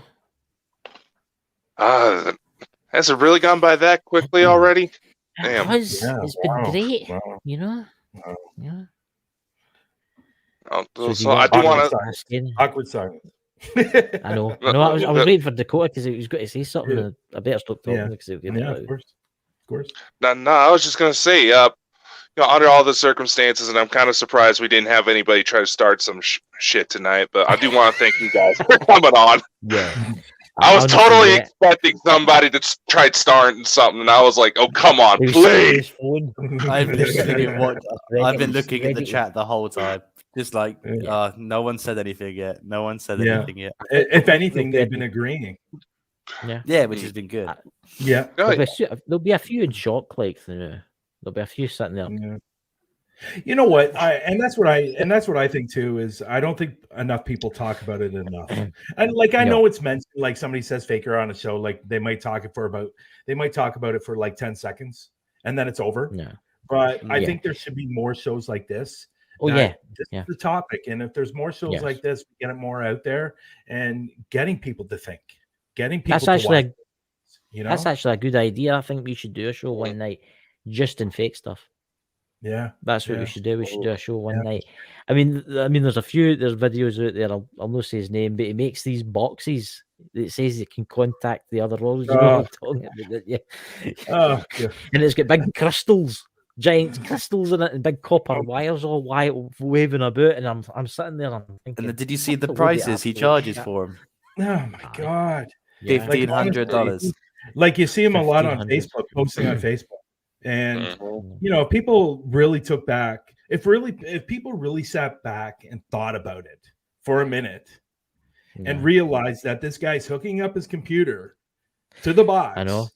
Speaker 3: Has it really gone by that quickly already? Damn.
Speaker 2: It's been great, you know. Yeah.
Speaker 3: So I do want
Speaker 5: to awkward silence.
Speaker 2: I know. I was waiting for Dakota because he was going to say something. I better stop talking because he'll get it out.
Speaker 5: Of course.
Speaker 3: No, I was just gonna say, under all the circumstances, and I'm kind of surprised we didn't have anybody try to start some shit tonight. But I do want to thank you guys for coming on.
Speaker 2: Yeah.
Speaker 3: I was totally expecting somebody to try starting something, and I was like, "Oh, come on, please!"
Speaker 4: I've been looking at the chat the whole time, just like, no one said anything yet. No one said anything yet.
Speaker 5: If anything, they've been agreeing.
Speaker 4: Yeah, which has been good.
Speaker 5: Yeah,
Speaker 2: there'll be a few in shock, like there'll be a few sitting there.
Speaker 5: Yeah. You know what? That's what I think too. Is I don't think enough people talk about it enough. And like I know it's mentioned, like somebody says Faker on a show, like they might talk about it for like 10 seconds and then it's over.
Speaker 2: Yeah.
Speaker 5: But I think there should be more shows like this. This is the topic, and if there's more shows like this, we get it more out there and getting people to think, getting people. That's actually
Speaker 2: that's actually a good idea. I think we should do a show one night just in fake stuff.
Speaker 5: Yeah,
Speaker 2: that's what we should do. We should do a show one night. I mean, there's videos out there. I'll not say his name, but he makes these boxes that says he can contact the other world. You know what I'm talking about? And it's got big crystals, giant crystals in it, and big copper wires all waving about. And I'm sitting there. And I'm thinking,
Speaker 4: and did you see the prices he charges for them?
Speaker 5: Oh my god,
Speaker 4: $1,500.
Speaker 5: Like you see him a lot on Facebook, posting on Facebook. And if people really took back, if people really sat back and thought about it for a minute and realized that this guy's hooking up his computer to the box and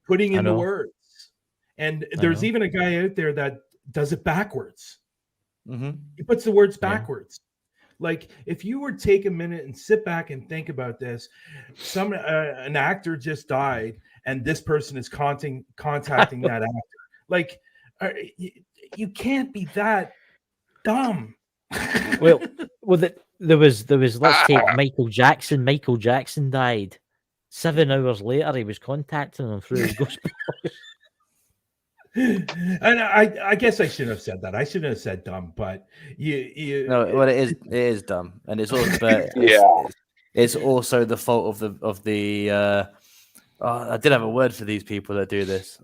Speaker 5: putting in the words, and there's even a guy out there that does it backwards. He puts the words backwards. Like if you were to take a minute and sit back and think about this, an actor just died and this person is contacting that actor. Like, you can't be that dumb.
Speaker 2: well, there was. Let's take Michael Jackson. Michael Jackson died. 7 hours later, he was contacting him through his ghost box.
Speaker 5: And I guess I shouldn't have said that. I shouldn't have said dumb, but
Speaker 4: it is dumb, and it's also it's also the fault of the. I did have a word for these people that do this.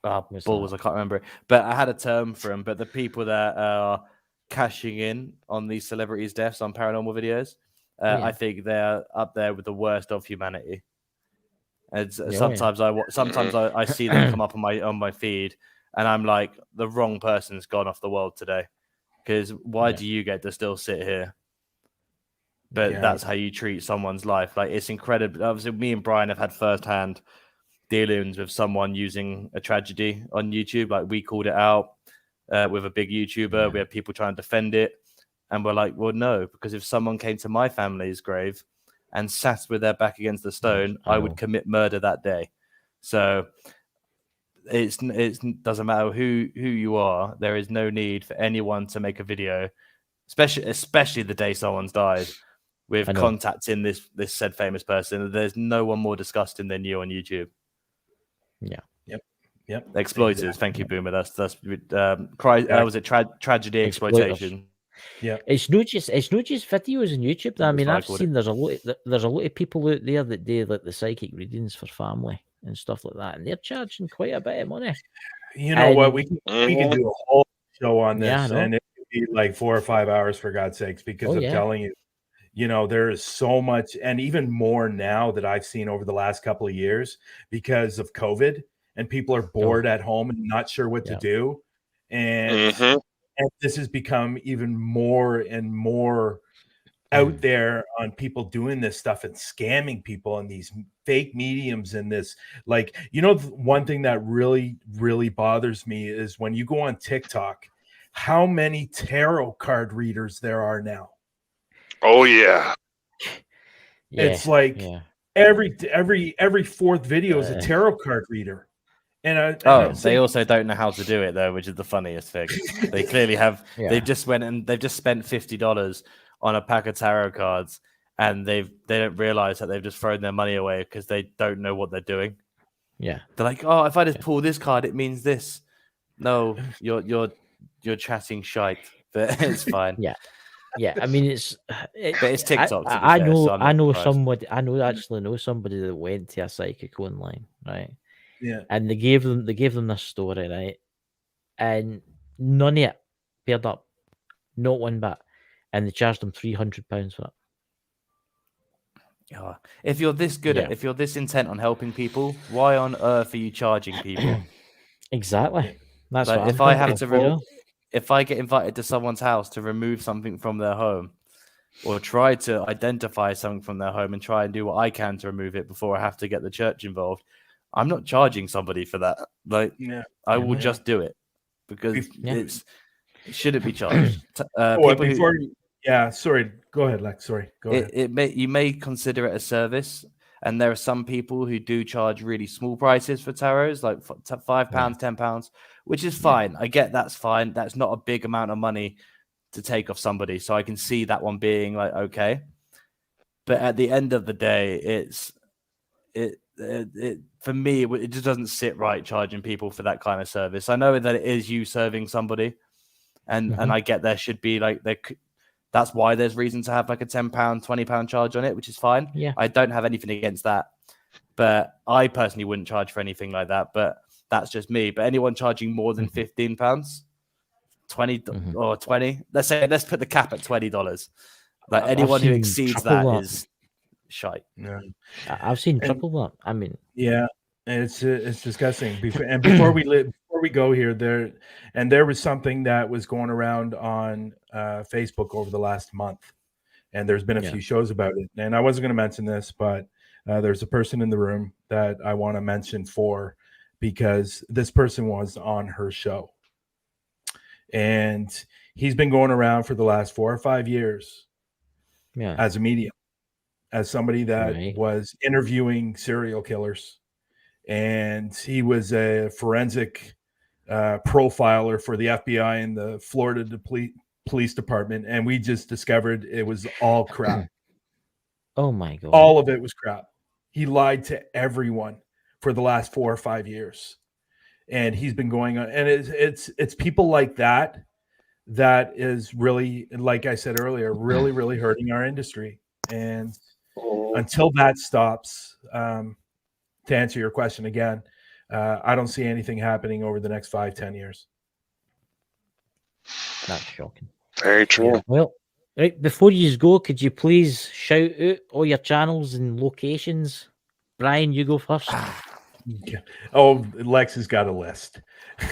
Speaker 4: Balls, I can't remember it, but I had a term for them. But the people that are cashing in on these celebrities' deaths on paranormal videos, I think they're up there with the worst of humanity. And sometimes I see them come up on my feed, and I'm like, the wrong person's gone off the world today. Because why do you get to still sit here? But that's how you treat someone's life. Like, it's incredible. Obviously, me and Bryan have had firsthand dealings with someone using a tragedy on YouTube. Like, we called it out with a big YouTuber. We had people trying to defend it, and we're like, well, no, because if someone came to my family's grave and sat with their back against the stone, I would commit murder that day. So it doesn't matter who you are. There is no need for anyone to make a video, especially the day someone's died, with contacting this said famous person. There's no one more disgusting than you on YouTube.
Speaker 2: Yeah.
Speaker 5: Yep.
Speaker 4: Exploiters. Exactly. Thank you, Boomer. Was it tragedy exploitation?
Speaker 5: Yeah.
Speaker 2: It's not just videos on YouTube. I mean, I've seen there's a lot of people out there that do like the psychic readings for family and stuff like that, and they're charging quite a bit of money.
Speaker 5: You know what? We can do a whole show on this, and it could be like 4 or 5 hours for God's sakes, because I'm telling you. There is so much, and even more now that I've seen over the last couple of years because of COVID, and people are bored at home and not sure what to do. And this has become even more and more out there on people doing this stuff and scamming people and these fake mediums and this. Like, one thing that really, really bothers me is when you go on TikTok, how many tarot card readers there are now.
Speaker 3: Oh yeah.
Speaker 5: It's like every fourth video is a tarot card reader. And
Speaker 4: they also don't know how to do it though, which is the funniest thing. They clearly have. They've just spent $50 on a pack of tarot cards, and they don't realize that they've just thrown their money away because they don't know what they're doing.
Speaker 2: Yeah,
Speaker 4: they're like, oh, if I just pull this card, it means this. No, you're chatting shite, but it's fine.
Speaker 2: Yeah, I mean
Speaker 4: but it's TikTok.
Speaker 2: I actually know somebody that went to a psychic online, right?
Speaker 5: Yeah,
Speaker 2: and they gave them this story, right? and none of it paired up, not one bit, and they charged them £300 for it.
Speaker 4: Yeah. If you're this good
Speaker 2: Yeah.
Speaker 4: at, if you're this intent on helping people, why on earth are you charging people?
Speaker 2: Exactly. That's
Speaker 4: Like,
Speaker 2: what
Speaker 4: if
Speaker 2: I'm
Speaker 4: I have
Speaker 2: thinking,
Speaker 4: to,
Speaker 2: you know?
Speaker 4: if I get invited to someone's house to remove something from their home, or try to identify something from their home and try and do what I can to remove it before I have to get the church involved, I'm not charging somebody for that. Like, I will just do it because it shouldn't be charged.
Speaker 5: Sorry, go ahead, Lex. Sorry, go ahead.
Speaker 4: You may consider it a service, and there are some people who do charge really small prices for tarots, like £5, £10, which is fine. I get that's fine. That's not a big amount of money to take off somebody, so I can see that one being like okay. But at the end of the day, for me, it just doesn't sit right charging people for that kind of service. I know that it is you serving somebody, and I get there should be like that's why there's reason to have like a £10, £20 charge on it, which is fine.
Speaker 2: Yeah,
Speaker 4: I don't have anything against that, but I personally wouldn't charge for anything like that. But that's just me. But anyone charging more than £15, 20 or 20, let's put the cap at $20. Like anyone who exceeds that is shite.
Speaker 5: Yeah,
Speaker 2: I've seen triple that. I mean,
Speaker 5: yeah, it's disgusting. Before we go here, there was something that was going around on Facebook over the last month, and there's been a few shows about it. And I wasn't going to mention this, but there's a person in the room that I want to mention because this person was on her show. And he's been going around for the last 4 or 5 years as a medium, as somebody that was interviewing serial killers. And he was a forensic profiler for the FBI and the Florida Police Department. And we just discovered it was all crap.
Speaker 2: Oh, my God.
Speaker 5: All of it was crap. He lied to everyone for the last 4 or 5 years. And he's been going on, and it's people like that is really, like I said earlier, really, really hurting our industry. And until that stops, to answer your question again, I don't see anything happening over the next 5-10 years.
Speaker 2: That's shocking.
Speaker 3: Very true.
Speaker 2: Yeah. Well, right before you go, could you please shout out all your channels and locations? Brian, you go first.
Speaker 5: Yeah. Oh, Lex has got a list.
Speaker 2: We're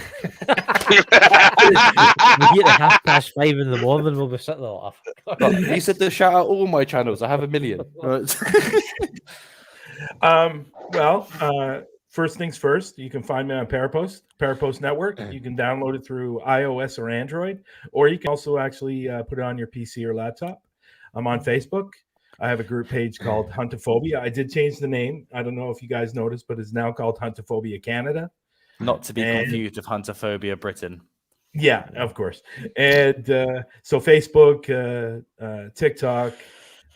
Speaker 2: here at 5:30 in the morning. We'll be sitting there laughing.
Speaker 4: You said to shout out all my channels. I have 1 million.
Speaker 5: First things first, you can find me on Parapost Network. You can download it through iOS or Android, or you can also actually put it on your PC or laptop. I'm on Facebook. I have a group page called HuntaPhobia. I did change the name. I don't know if you guys noticed, but it's now called HuntaPhobia Canada.
Speaker 4: Not to be confused with HuntaPhobia Britain.
Speaker 5: Yeah, of course. And so Facebook, TikTok,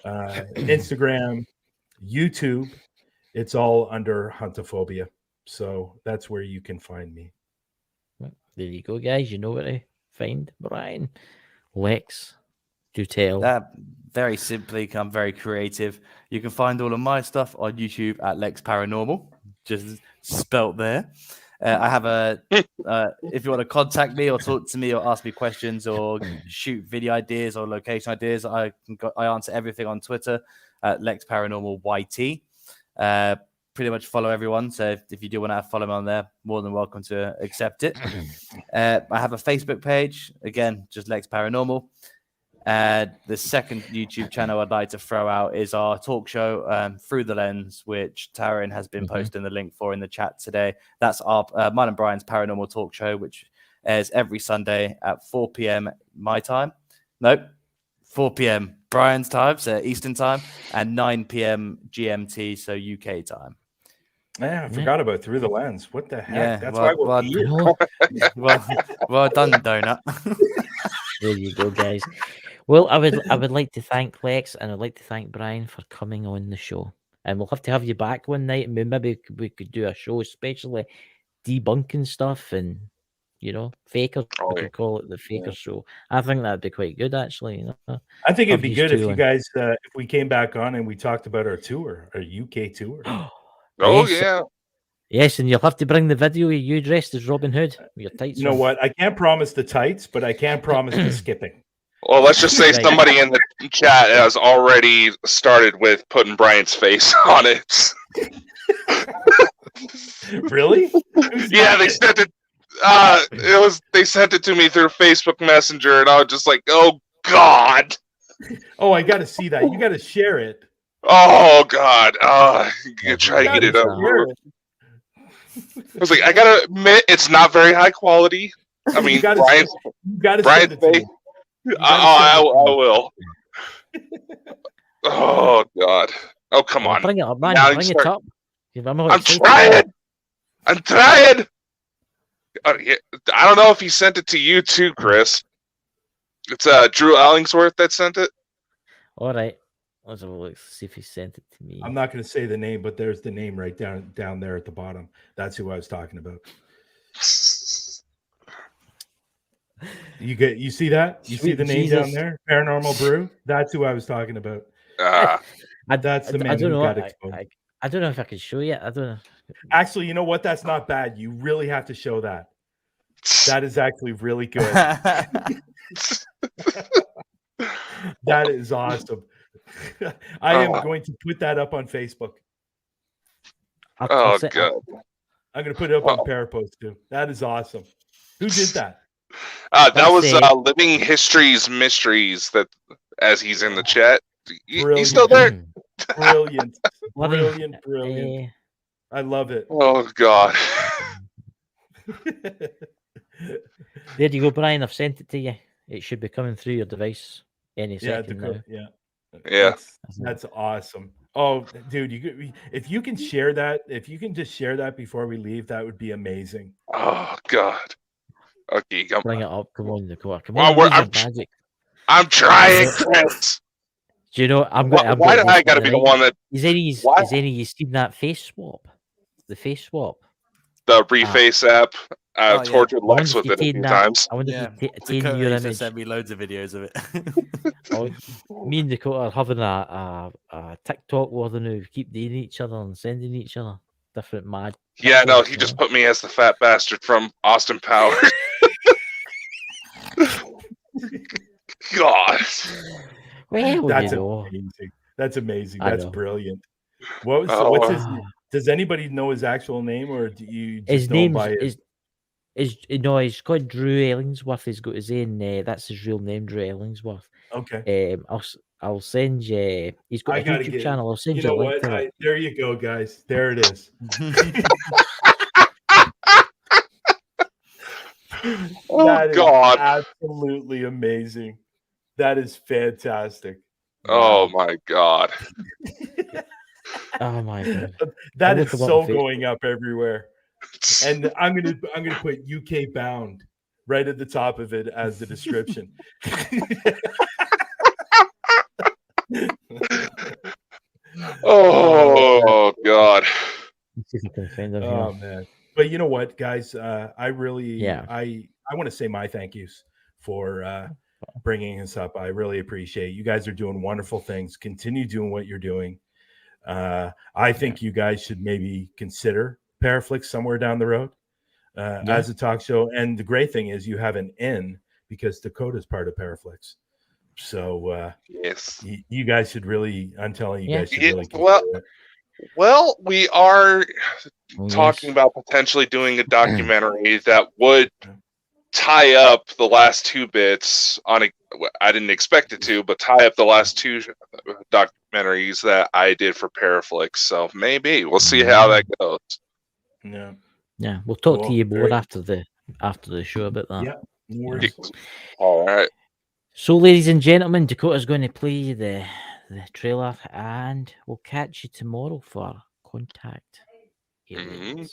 Speaker 5: Instagram, YouTube, it's all under HuntaPhobia. So that's where you can find me.
Speaker 2: There you go, guys. You know where to find Brian. Lex, do tell.
Speaker 4: That very simply, I'm very creative. You can find all of my stuff on YouTube at Lex Paranormal, just spelt there. I have if you want to contact me or talk to me or ask me questions or shoot video ideas or location ideas, I answer everything on Twitter at Lex Paranormal YT. Pretty much follow everyone. So if you do want to follow me on there, more than welcome to accept it. I have a Facebook page, again, just Lex Paranormal. The second YouTube channel I'd like to throw out is our talk show, Through the Lens, which Taryn has been posting the link for in the chat today. That's our mine and Brian's paranormal talk show, which airs every Sunday at 4 p.m. my time. Nope, 4 p.m. Brian's time, so Eastern time, and 9 p.m. GMT, so UK time.
Speaker 5: Yeah, I forgot about Through the Lens. What the heck?
Speaker 4: Yeah,
Speaker 5: That's why we're here.
Speaker 4: Well done, Donut.
Speaker 2: There you go, guys. Well, I would like to thank Lex and I'd like to thank Brian for coming on the show. And we'll have to have you back one night, and maybe we could do a show especially debunking stuff and, you know, fakers. We could call it the faker show. I think that'd be quite good, actually. You know,
Speaker 5: I think it'd be good if you guys, if we came back on and we talked about our tour, our UK tour.
Speaker 3: Oh, yeah.
Speaker 2: Yes, and you'll have to bring the video of you dressed as Robin Hood with your tights.
Speaker 5: You know
Speaker 2: on.
Speaker 5: what? I can't promise the tights, but I can promise the skipping.
Speaker 3: Well, let's just say
Speaker 2: Right.
Speaker 3: somebody in the chat has already started with putting Brian's face on it.
Speaker 5: Really?
Speaker 3: Yeah, they sent it. They sent it to me through Facebook Messenger, and I was just like, "Oh God!
Speaker 5: Oh, I got to see that. You got to share it.
Speaker 3: Oh God! You try to get it
Speaker 5: Share
Speaker 3: over.
Speaker 5: it.
Speaker 3: I was like, I gotta admit, it's not very high quality. I mean,
Speaker 5: You gotta
Speaker 3: Brian's
Speaker 5: send it to me.
Speaker 3: I will. Oh God! Oh come on!
Speaker 2: Bring it up, man.
Speaker 3: Now
Speaker 2: Bring
Speaker 3: you
Speaker 2: it
Speaker 3: start-
Speaker 2: up. I'm
Speaker 3: I'm trying. I'm trying. Yeah, I don't know if he sent it to you too, Chris. It's Drew Ellingsworth that sent it.
Speaker 2: All right. Let's have a look. See if he sent it to me.
Speaker 5: I'm not going to say the name, but there's the name right down there at the bottom. That's who I was talking about. You see that? You see
Speaker 2: Sweet
Speaker 5: the name
Speaker 2: Jesus.
Speaker 5: down there? Paranormal Brew. That's who I was talking about. That's the man
Speaker 2: I don't
Speaker 5: who
Speaker 2: know.
Speaker 5: got exposed.
Speaker 2: I don't know if I can show you. I don't know.
Speaker 5: Actually, you know what? That's not bad. You really have to show that. That is actually really good. That is awesome. I am going to put that up on Facebook.
Speaker 3: Oh God!
Speaker 5: I'm going to put it up on Parapost too. That is awesome. Who did that?
Speaker 3: That was Living History's Mysteries. That as he's in the chat. He's still there.
Speaker 5: Brilliant. Brilliant. I love it.
Speaker 3: Oh God.
Speaker 2: There you go, Brian. I've sent it to you. It should be coming through your device any second now.
Speaker 3: Yeah.
Speaker 5: That's awesome. Oh, dude, if you can share that, if you can just share that before we leave, that would be amazing.
Speaker 3: Oh God. Okay,
Speaker 2: bring it up. Come on, Dakota. Come
Speaker 3: on.
Speaker 2: Magic.
Speaker 3: I'm trying, Chris.
Speaker 2: Do you know?
Speaker 3: Why do I got to be the one that?
Speaker 2: Is any you seen that face swap? The face swap.
Speaker 3: The Reface app. Tortured Lex with it a few times.
Speaker 2: I wonder if you taken your image.
Speaker 4: Sent me loads of videos of
Speaker 2: it. Me and Dakota are having a TikTok war now. We keep dating each other and sending each other different mad.
Speaker 3: Yeah, no, he just put me as the fat bastard from Austin Powers. God.
Speaker 2: Well,
Speaker 5: that's amazing. That's amazing. That's brilliant. What's his name? Does anybody know his actual name, or do you just
Speaker 2: his
Speaker 3: Oh,
Speaker 2: name he's called Drew Ellingsworth. He's got his own. That's his real name, Drew Ellingsworth.
Speaker 5: Okay.
Speaker 2: I'll send you. He's got a YouTube channel. I'll send you.
Speaker 5: You know what? There you go, guys. There it is.
Speaker 3: Oh God!
Speaker 5: Absolutely amazing. That is fantastic.
Speaker 3: Oh my God!
Speaker 2: Oh my God!
Speaker 5: That is so going up everywhere. And I'm gonna put UK bound right at the top of it as the description.
Speaker 3: Oh God!
Speaker 5: Oh man! But you know what, guys? I really, I want to say my thank yous for bringing us up. I really appreciate it. You guys are doing wonderful things. Continue doing what you're doing. I think you guys should maybe consider Paraflix somewhere down the road as a talk show. And the great thing is you have an in because Dakota's part of Paraflix. So
Speaker 3: yes,
Speaker 5: you guys should really. I'm telling you guys should really.
Speaker 3: Well, we are talking about potentially doing a documentary that would tie up the last two bits on a. I didn't expect it to, but tie up the last two documentaries that I did for Paraflix. So maybe we'll see how that goes.
Speaker 5: Yeah,
Speaker 2: we'll talk to you more after the show about that.
Speaker 5: Yeah, no worries.
Speaker 3: All right.
Speaker 2: So, ladies and gentlemen, Dakota's going to play the trailer, and we'll catch you tomorrow for Contact.
Speaker 3: Mm-hmm.